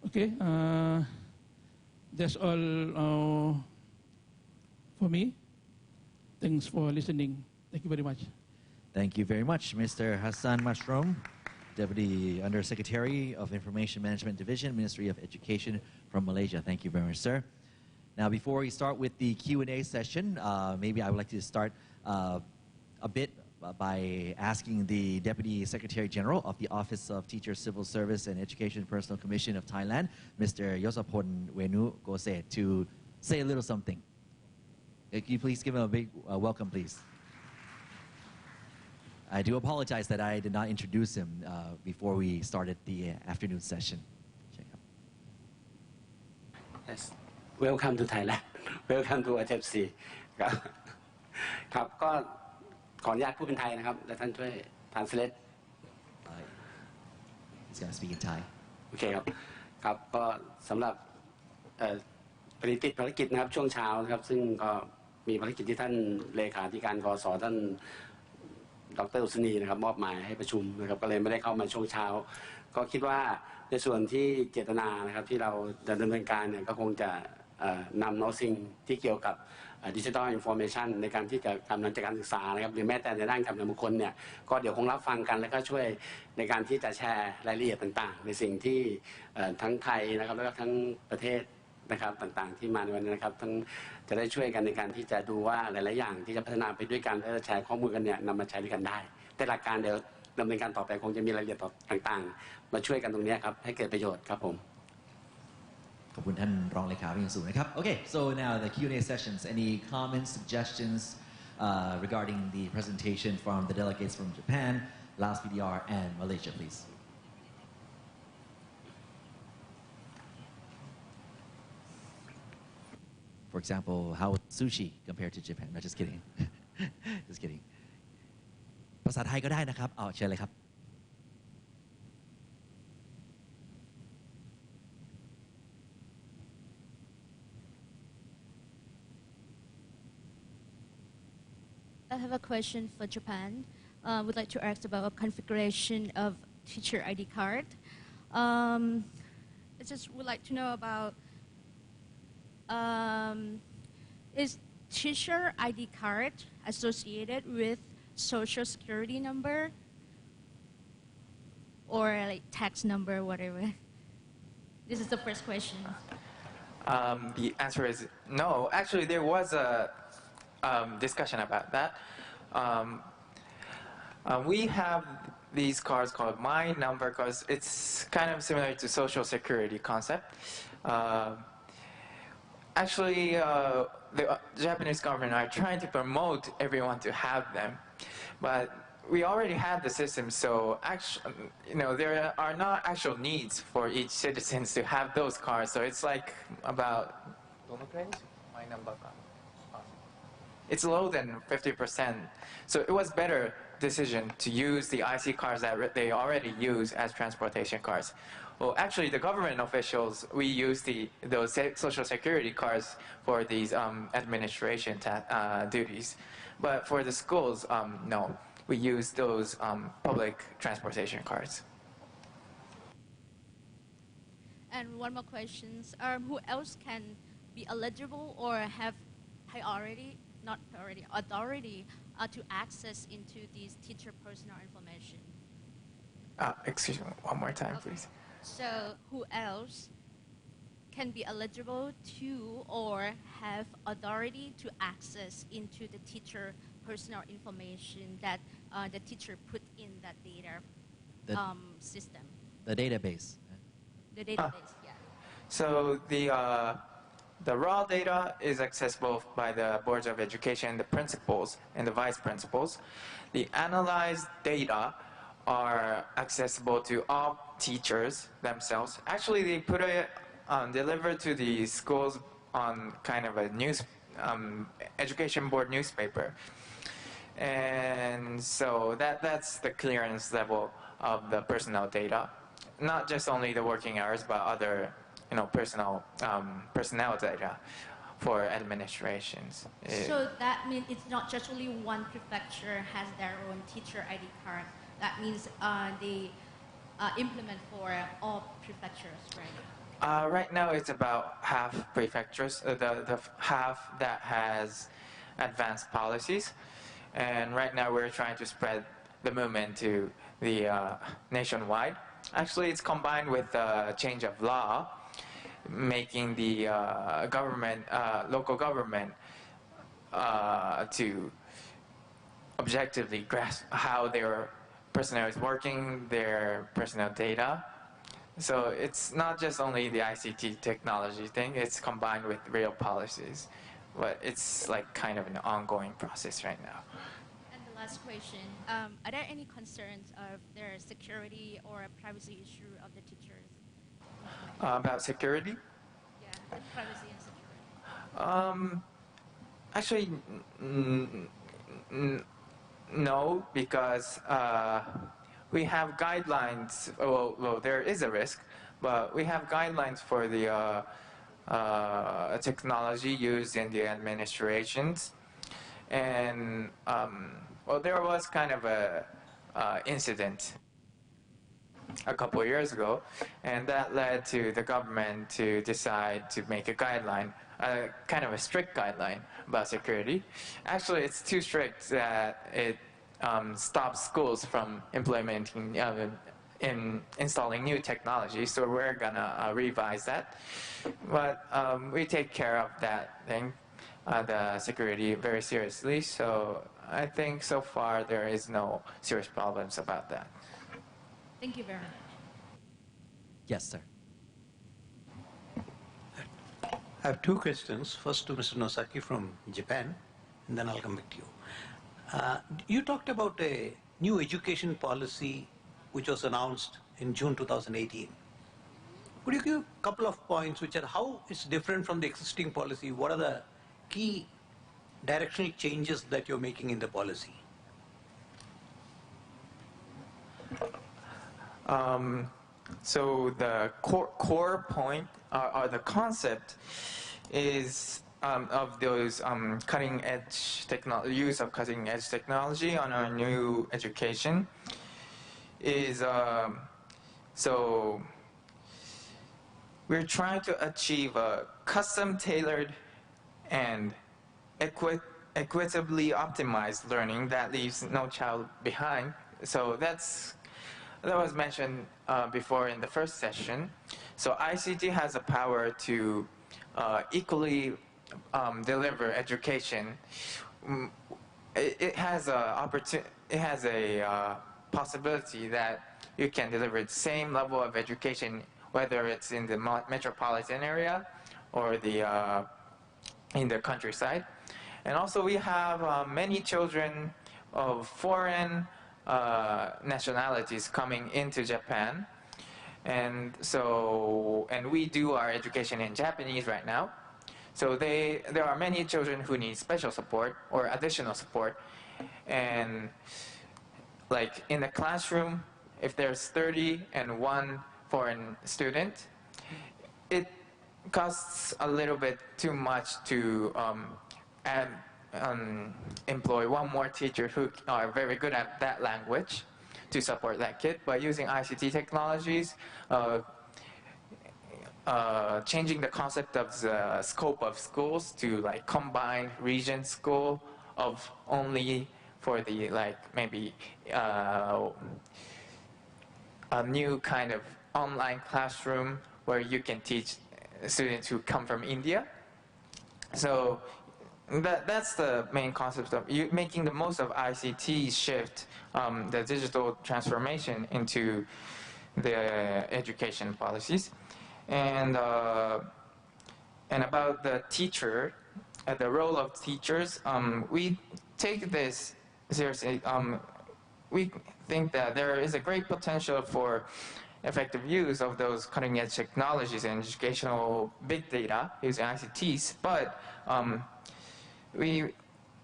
Okay, that's all for me. Thanks for listening. Thank you very much. Thank you very much, Mr. Hassan Mashroom. Deputy Undersecretary of Information Management Division, Ministry of Education from Malaysia. Thank you very much, sir. Now, before we start with the Q&A session, maybe I would like to start a bit by asking the Deputy Secretary General of the Office of Teacher Civil Service and Education Personnel Commission of Thailand, Mr. Yosapon Wenu Gose, to say a little something. Can you please give him a big welcome, please? I do apologize that I did not introduce him before we started the afternoon session. Check out. Yes. Welcome to Thailand. Welcome to HFC. ครับก็ขออนุญาตพูดเป็นไทยนะครับและท่านช่วย translate He's going to speak in Thai. โอเคครับครับก็สำหรับปฏิทินภารกิจนะครับช่วงเช้านะครับซึ่งก็มีภารกิจที่ท่านเลขาธิการกสท่านดร.อุศนีนะครับมอบหมายให้ประชุมนะครับก็เลยไม่ได้เข้ามาช่วงเช้าก็คิดว่าในส่วนที่เจตนานะครับที่เราจะดำเนินการเนี่ยก็คงจะนำเอาสิ่งที่เกี่ยวกับดิจิทัลอินโฟเมชันในการที่จะกำลังการศึกษานะครับหรือแม้แต่ในด้านการเงินบุคคลเนี่ยก็เดี๋ยวคงรับฟังกันแล้วก็ช่วยในการที่จะแชร์รายละเอียดต่างๆในสิ่งที่ทั้งไทยนะครับแล้วก็ทั้งประเทศนะครับต่างๆที่มาในวันนี้นะครับทั้งจะได้ช่วยกันในการที่จะดูว่าหลายๆอย่างที่จะพัฒนาไปด้วยกันและจะแชร์ข้อมูลกันเนี่ยนำมาใช้ด้วยกันได้แต่หลักการเดี๋ยวดำเนินการต่อไปคงจะมีรายละเอียดต่างๆมาช่วยกันตรงนี้ครับให้เกิดประโยชน์ครับผมขอบคุณท่านรองเลขาเป็นอย่างสูงนะครับ Okay, so now the Q&A sessions. Any comments, suggestions regarding the presentation from the delegates from Japan, Laos PDR, and Malaysia, please? For example, how sushi compared to Japan? No, just kidding. Just kidding. ภาษาไทยก็ได้นะครับเชิญเลยครับI have a question for Japan. Would like to ask about a configuration of teacher ID card. I just would like to know about is teacher ID card associated with social security number or like tax number, whatever? This is the first question. The answer is no. Actually, there was a discussion about that. We have these cards called My Number because it's kind of similar to Social Security concept. Actually, the Japanese government are trying to promote everyone to have them, but we already have the system, so actually, there are not actual needs for each citizen to have those cards. So it's like about My Number. It's lower than 50%. So it was better decision to use the IC cards that they already use as transportation cards. Well, actually, the government officials, we use those social security cards for these administration duties. But for the schools, no. We use those public transportation cards. And one more question. Who else can be eligible or have authority to access into these teacher personal information? Excuse me, one more time, Okay. please. So who else can be eligible to or have authority to access into the teacher personal information that the teacher put in that data system? The database. The database, yeah. So the raw data is accessible by the boards of education, the principals, and the vice principals. The analyzed data are accessible to all teachers themselves. Actually, they put it delivered to the schools on kind of a education board newspaper. And so that's the clearance level of the personnel data. Not just only the working hours, but other personnel data for administrations. So that means it's not just only one prefecture has their own teacher ID card. That means they implement for all prefectures, right? Right now, it's about half prefectures, the half that has advanced policies. And right now, we're trying to spread the movement to the nationwide. Actually, it's combined with change of law, making the local government to objectively grasp how their personnel is working, their personnel data. So it's not just only the ICT technology thing, it's combined with real policies. But it's like kind of an ongoing process right now. And the last question, are there any concerns of their security or privacy issue of the teachers? About security? Yeah, and privacy and security. Actually, no, because we have guidelines. Well, there is a risk, but we have guidelines for the technology used in the administrations. And well, there was kind of a incident a couple of years ago, and that led to the government to decide to make a guideline, kind of a strict guideline about security. Actually, it's too strict that it stops schools from implementing in installing new technology. So we're gonna revise that, but we take care of that thing, the security, very seriously. So I think so far there is no serious problems about that. Thank you very much. Yes, sir. I have two questions. First to Mr. Nosaki from Japan, and then I'll come back to you. You talked about a new education policy which was announced in June 2018. Could you give a couple of points which are how it's different from the existing policy? What are the key directional changes that you're making in the policy? So the core point or the concept is of those cutting edge technology, use of cutting edge technology on our new education is so we're trying to achieve a custom tailored and equitably optimized learning that leaves no child behind. So that was mentioned before in the first session. So ICT has the power to equally deliver education. It has a possibility that you can deliver the same level of education, whether it's in the metropolitan area or in the countryside. And also we have many children of foreign nationalities coming into Japan. And we do our education in Japanese right now. So there are many children who need special support or additional support. And like in the classroom, if there's 30 and one foreign student, it costs a little bit too much to employ one more teacher who are very good at that language to support that kid. By using ICT technologies, changing the concept of the scope of schools to like combined region school of only for the like maybe a new kind of online classroom where you can teach students who come from India. So that's the main concept of making the most of ICT shift, the digital transformation into the education policies. And about the teacher, the role of teachers, we take this seriously. We think that there is a great potential for effective use of those cutting-edge technologies and educational big data using ICTs, but we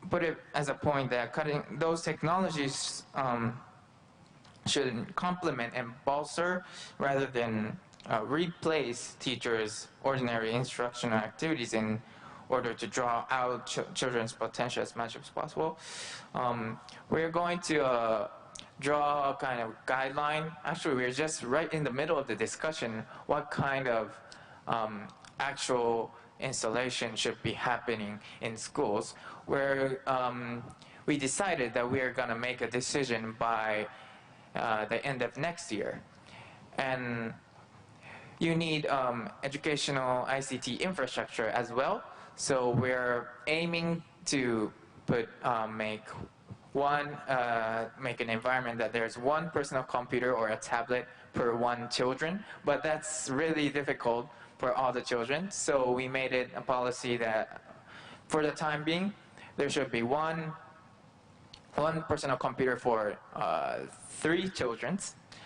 put it as a point that those technologies should complement and bolster rather than replace teachers' ordinary instructional activities in order to draw out children's potential as much as possible. We're going to draw a kind of guideline. Actually, we're just right in the middle of the discussion what kind of actual installation should be happening in schools, where we decided that we are going to make a decision by the end of next year. And you need educational ICT infrastructure as well. So we're aiming to make an environment that there's one personal computer or a tablet per one children, but that's really difficult for all the children. So we made it a policy that for the time being, there should be one personal computer for 3 children,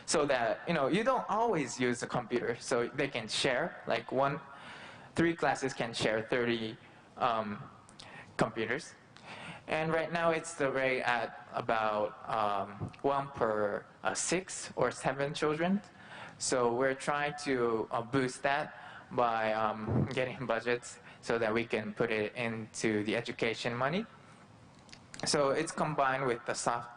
so that you don't always use the computer, so they can share. Like 3 classes can share 30 computers. And right now it's the rate at about 1 per 6 or 7 children. So we're trying to boost that by getting budgets so that we can put it into the education money. So it's combined with the soft,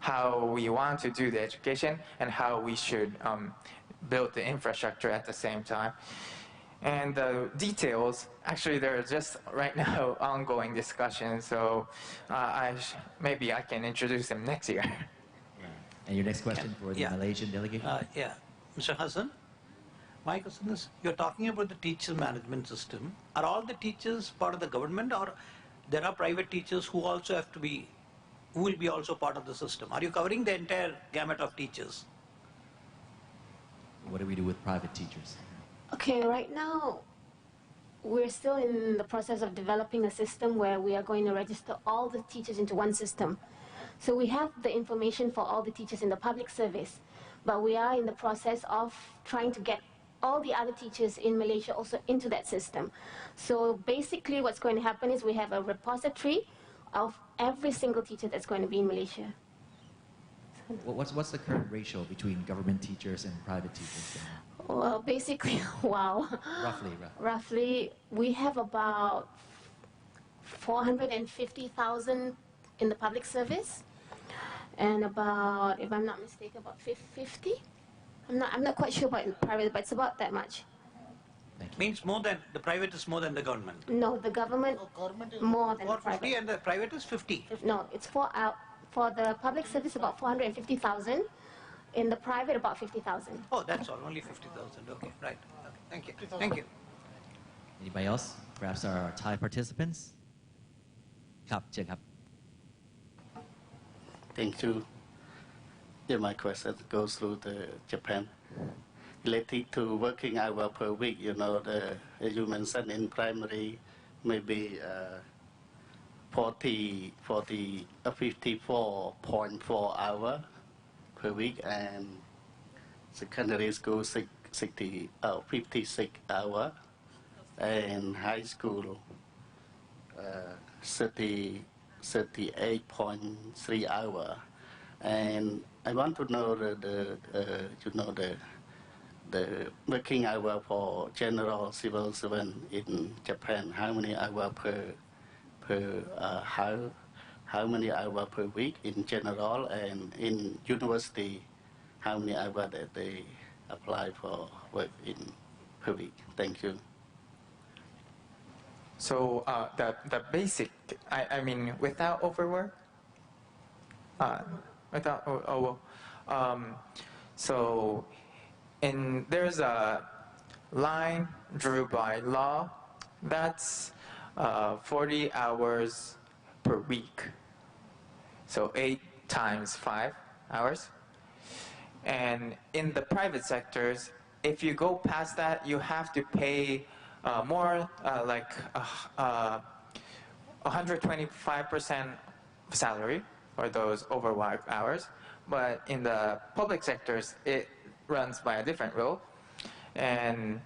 how we want to do the education and how we should build the infrastructure at the same time. And the details, actually, they're just right now ongoing discussions. So maybe I can introduce them next year. And your next question for the Malaysian delegation? Yeah, Mr. Hassan, my question is, you're talking about the teacher management system. Are all the teachers part of the government, or there are private teachers who also who will be also part of the system? Are you covering the entire gamut of teachers? What do we do with private teachers? Okay, right now, we're still in the process of developing a system where we are going to register all the teachers into one system. So we have the information for all the teachers in the public service, but we are in the process of trying to get all the other teachers in Malaysia also into that system. So basically what's going to happen is we have a repository of every single teacher that's going to be in Malaysia. What's the current ratio between government teachers and private teachers? Well, basically, wow. Roughly, we have about 450,000 in the public service, and about, if I'm not mistaken, about 50. I'm not quite sure about the private, but it's about that much. Means more than, the private is more than the government? No, the government more than the private. 450 and the private is 50? No, it's for the public service about 450,000. In the private, about 50,000. Oh, that's all, only 50,000. Okay, right. Okay, thank you. Thank you. Anybody else? Perhaps our Thai participants? Thank you. Yeah, my question goes through the Japan. Related to working hour per week, as you mentioned in primary, maybe 54.4 hours per week, and secondary school 56 hours, and high school 38.3 hours. And I want to know the working hour for general civil servant in Japan. How many hours how many hours per week in general, and in university, how many hours that they apply for work in per week? Thank you. So the basic, I mean, without overwork, so there's a line drew by law that's 40 hours per week. So 8 times 5 hours. And in the private sectors, if you go past that, you have to pay more, like 125% salary for those overwork hours. But in the public sectors, it runs by a different rule. And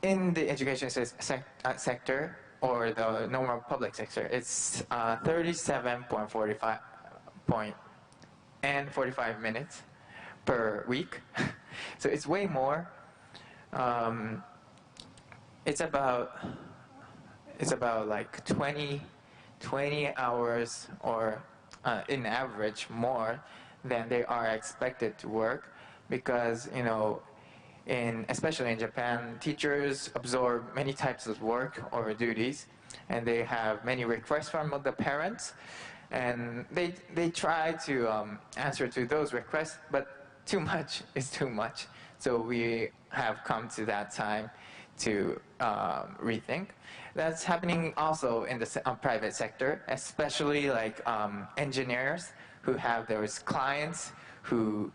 in the education sector, or the normal public sector, it's 37.45 minutes per week. So it's way more. It's about like 20 hours, or in average more than they are expected to work, because especially in Japan, teachers absorb many types of work or duties, and they have many requests from the parents, and they try to answer to those requests, but too much is too much. So we have come to that time to rethink. That's happening also in the private sector, especially like engineers who have those clients who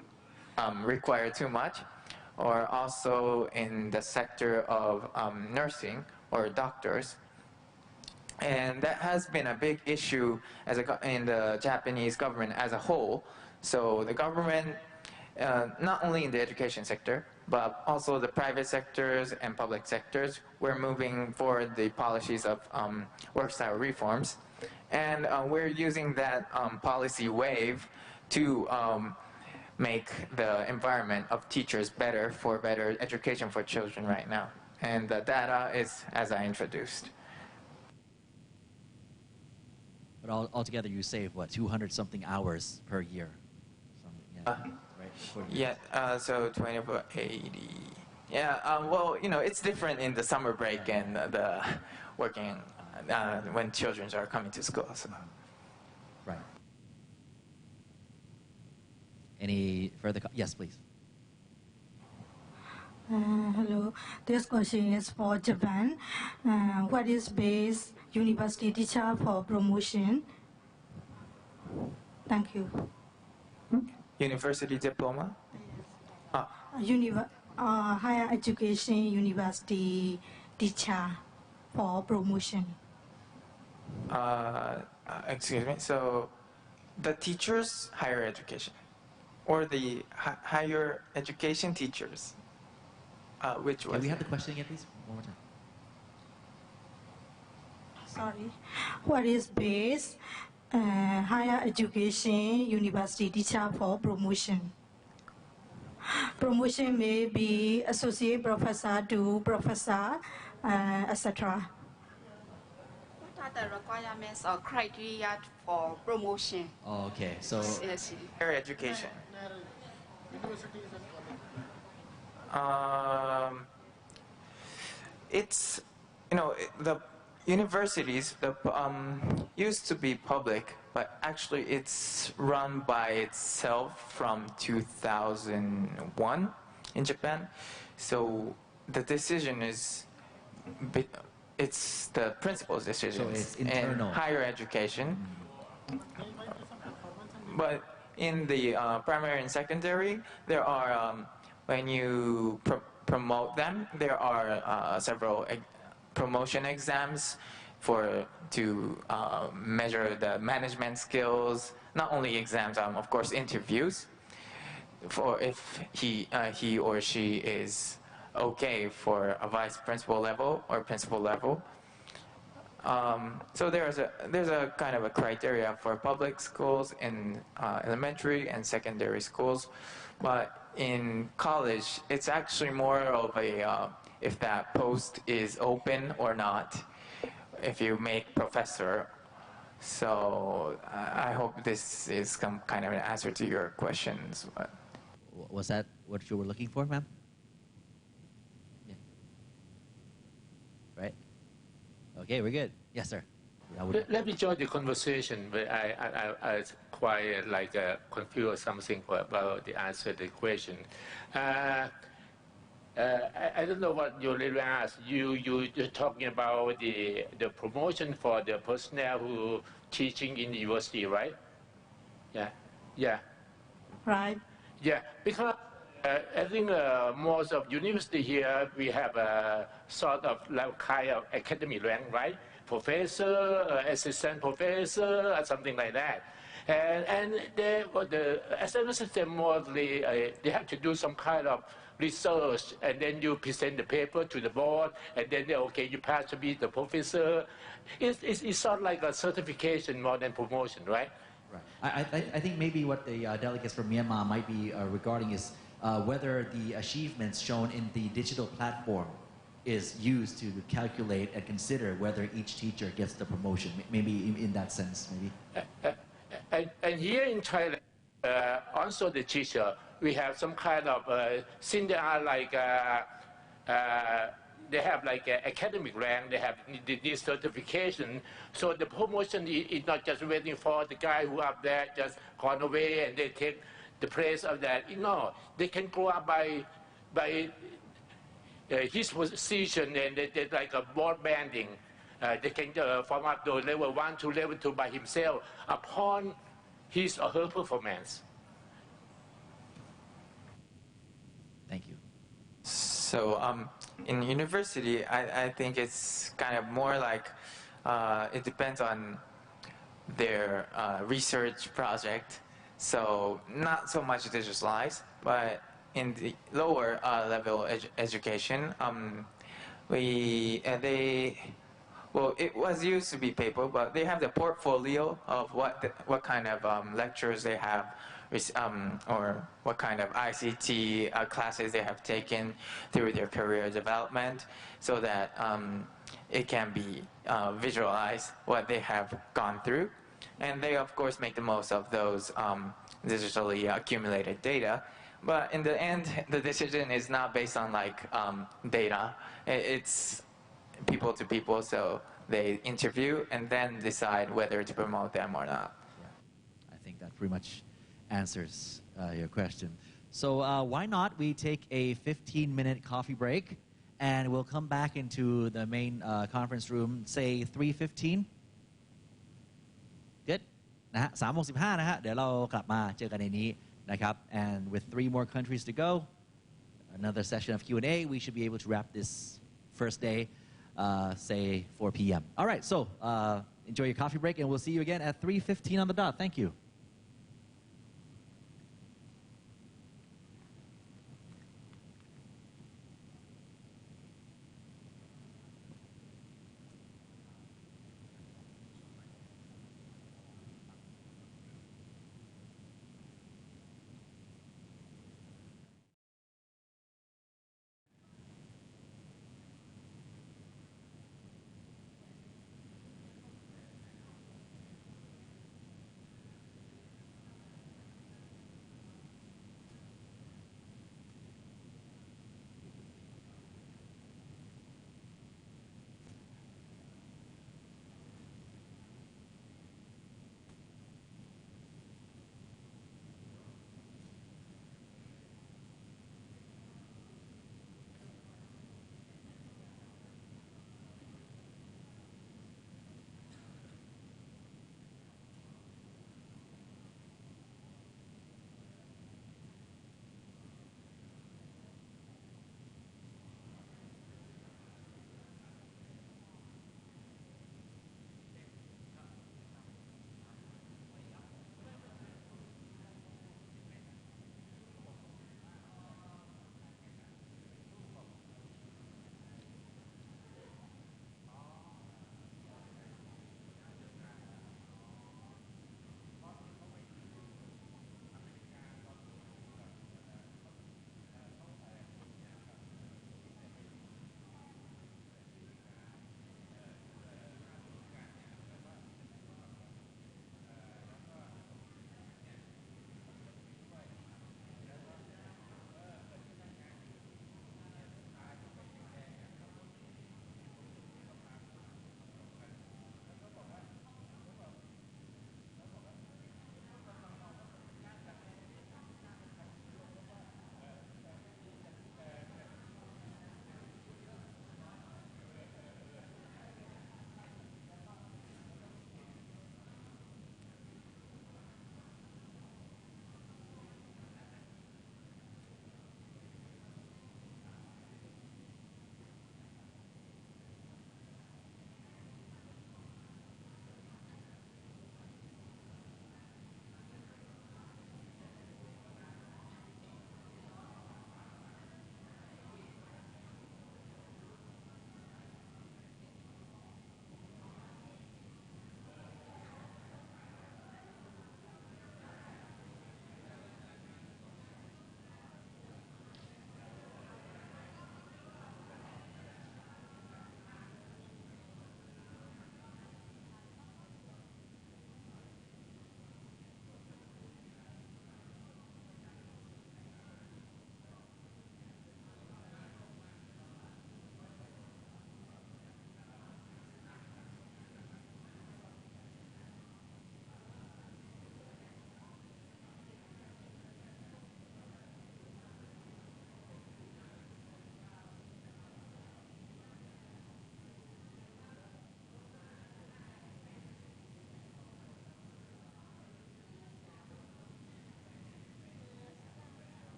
require too much, or also in the sector of nursing or doctors. And that has been a big issue in the Japanese government as a whole. So the government, not only in the education sector, but also the private sectors and public sectors, we're moving forward the policies of work style reforms. And we're using that policy wave to make the environment of teachers better for better education for children right now. And the data is as I introduced. But altogether, you save what, 200-something hours per year? Right? Yeah, so 80. Yeah, well, you know, it's different in the summer break and the working when children are coming to school. So. Right. Any further? Yes, please. Hello. This question is for Japan. What is base university teacher for promotion? Thank you. University diploma? Higher education university teacher for promotion. Excuse me. So, the teachers higher education, or the higher education teachers? Which was? Can we have the question again, please? One more time. Sorry. What is base higher education university teacher for promotion? Promotion may be associate professor to professor, etc. What are the requirements or criteria for promotion? Oh, okay, so higher education. It's, you know, the universities used to be public, but actually it's run by itself from 2001 in Japan. So the decision is, it's the principal's decision. So it's internal. In higher education. But in the primary and secondary, there are, when you promote them, there are several promotion exams to measure the management skills. Not only exams, of course, interviews for if he or she is okay for a vice principal level or principal level. So there's a kind of a criteria for public schools in elementary and secondary schools, but in college it's actually more of a if that post is open or not, if you make professor. So I hope this is some kind of an answer to your questions. But. Was that what you were looking for, ma'am? Yeah. Right? Okay, we're good. Yes, sir. Let me join the conversation, but I quite confused or something about the answer to the question. I don't know what you really asked. You're talking about the promotion for the personnel who teaching in the university, right? Yeah. Right. Yeah, because I think most of university here, we have a sort of kind of academic rank, right? Professor, assistant professor, or something like that. And the assessment system mostly, they have to do some kind of research, and then you present the paper to the board, and then okay, you pass to be the professor. It's sort of like a certification more than promotion, right? Right. I think maybe what the delegates from Myanmar might be regarding is whether the achievements shown in the digital platform is used to calculate and consider whether each teacher gets the promotion. Maybe in that sense, maybe. And here in Thailand, also the teacher, we have some kind of, since there are they have like an academic rank, they have this certification. So the promotion is not just waiting for the guy who up there just gone away and they take the place of that. No, they can grow up by his position and they like a board banding. They can form up to level 1 to level 2 by himself upon his or her performance. Thank you. So in university, I think it's kind of more like it depends on their research project. So not so much digitalized, but in the lower level education, it was used to be paper, but they have the portfolio of what kind of lectures they have, or what kind of ICT classes they have taken through their career development, so that it can be visualized what they have gone through. And they, of course, make the most of those digitally accumulated data. But in the end, the decision is not based on like data. It's people to people, so they interview and then decide whether to promote them or not. I think that pretty much answers your question. So why not we take a 15-minute coffee break and we'll come back into the main conference room, say 3:15. Good? นะฮะ 3:15 นะฮะ เดี๋ยวเรากลับมาเจอกันในนี้นะครับ and with 3 more countries to go, another session of Q&A, we should be able to wrap this first day, say 4 p.m. All right, so enjoy your coffee break and we'll see you again at 3:15 on the dot. Thank you.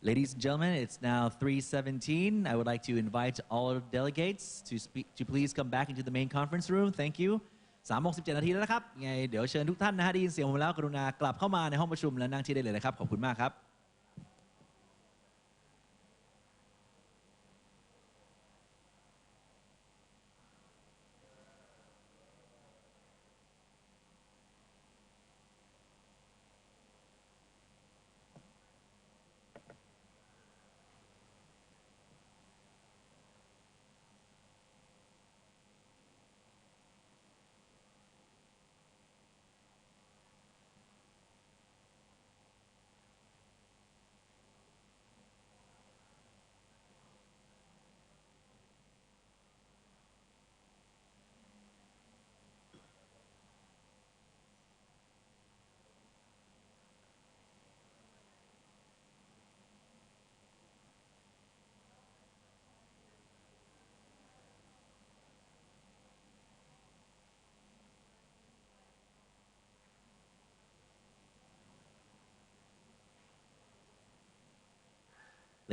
Ladies and gentlemen, it's now 3:17. I would like to invite all delegates to please come back into the main conference room. Thank you. 3:17 นาทีแล้วนะครับไงเดี๋ยวเชิญทุกท่านนะฮะได้ยินเสียงผมแล้วกรุณากลับเข้ามาในห้องประชุมและนั่งที่ได้เลยนะครับขอบคุณมากครับ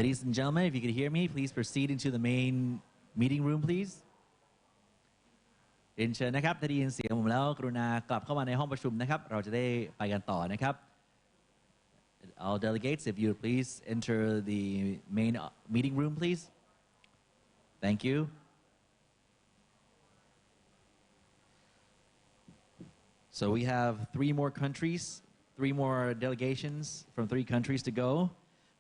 Ladies and gentlemen, if you could hear me, please proceed into the main meeting room, please. เรียนเชิญนะครับถ้าได้ยินเสียงผมแล้วกรุณากลับเข้ามาในห้องประชุมนะครับเราจะได้ไปกันต่อนะครับ All delegates, if you would please enter the main meeting room, please. Thank you. So we have three more delegations from 3 countries to go.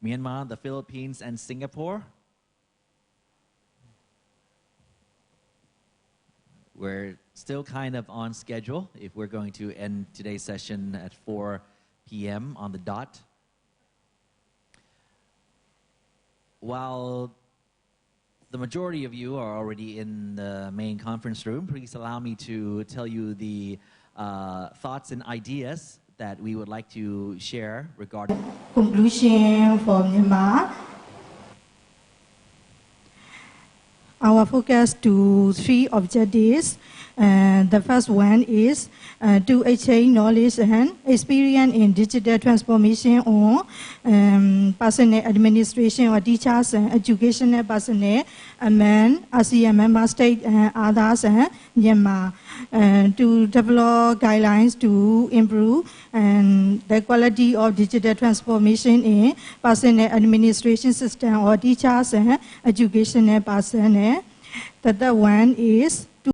Myanmar, the Philippines, and Singapore. We're still kind of on schedule if we're going to end today's session at 4 p.m. on the dot. While the majority of you are already in the main conference room, please allow me to tell you the thoughts and ideas that we would like to share regarding conclusion for Myanmar. Our focus to 3 objectives. The first one is to exchange knowledge and experience in digital transformation or personnel administration or teachers and educational personnel among ASEAN member states and others and Myanmar. To develop guidelines to improve the quality of digital transformation in personnel administration system or teachers and educational personnel. The third one is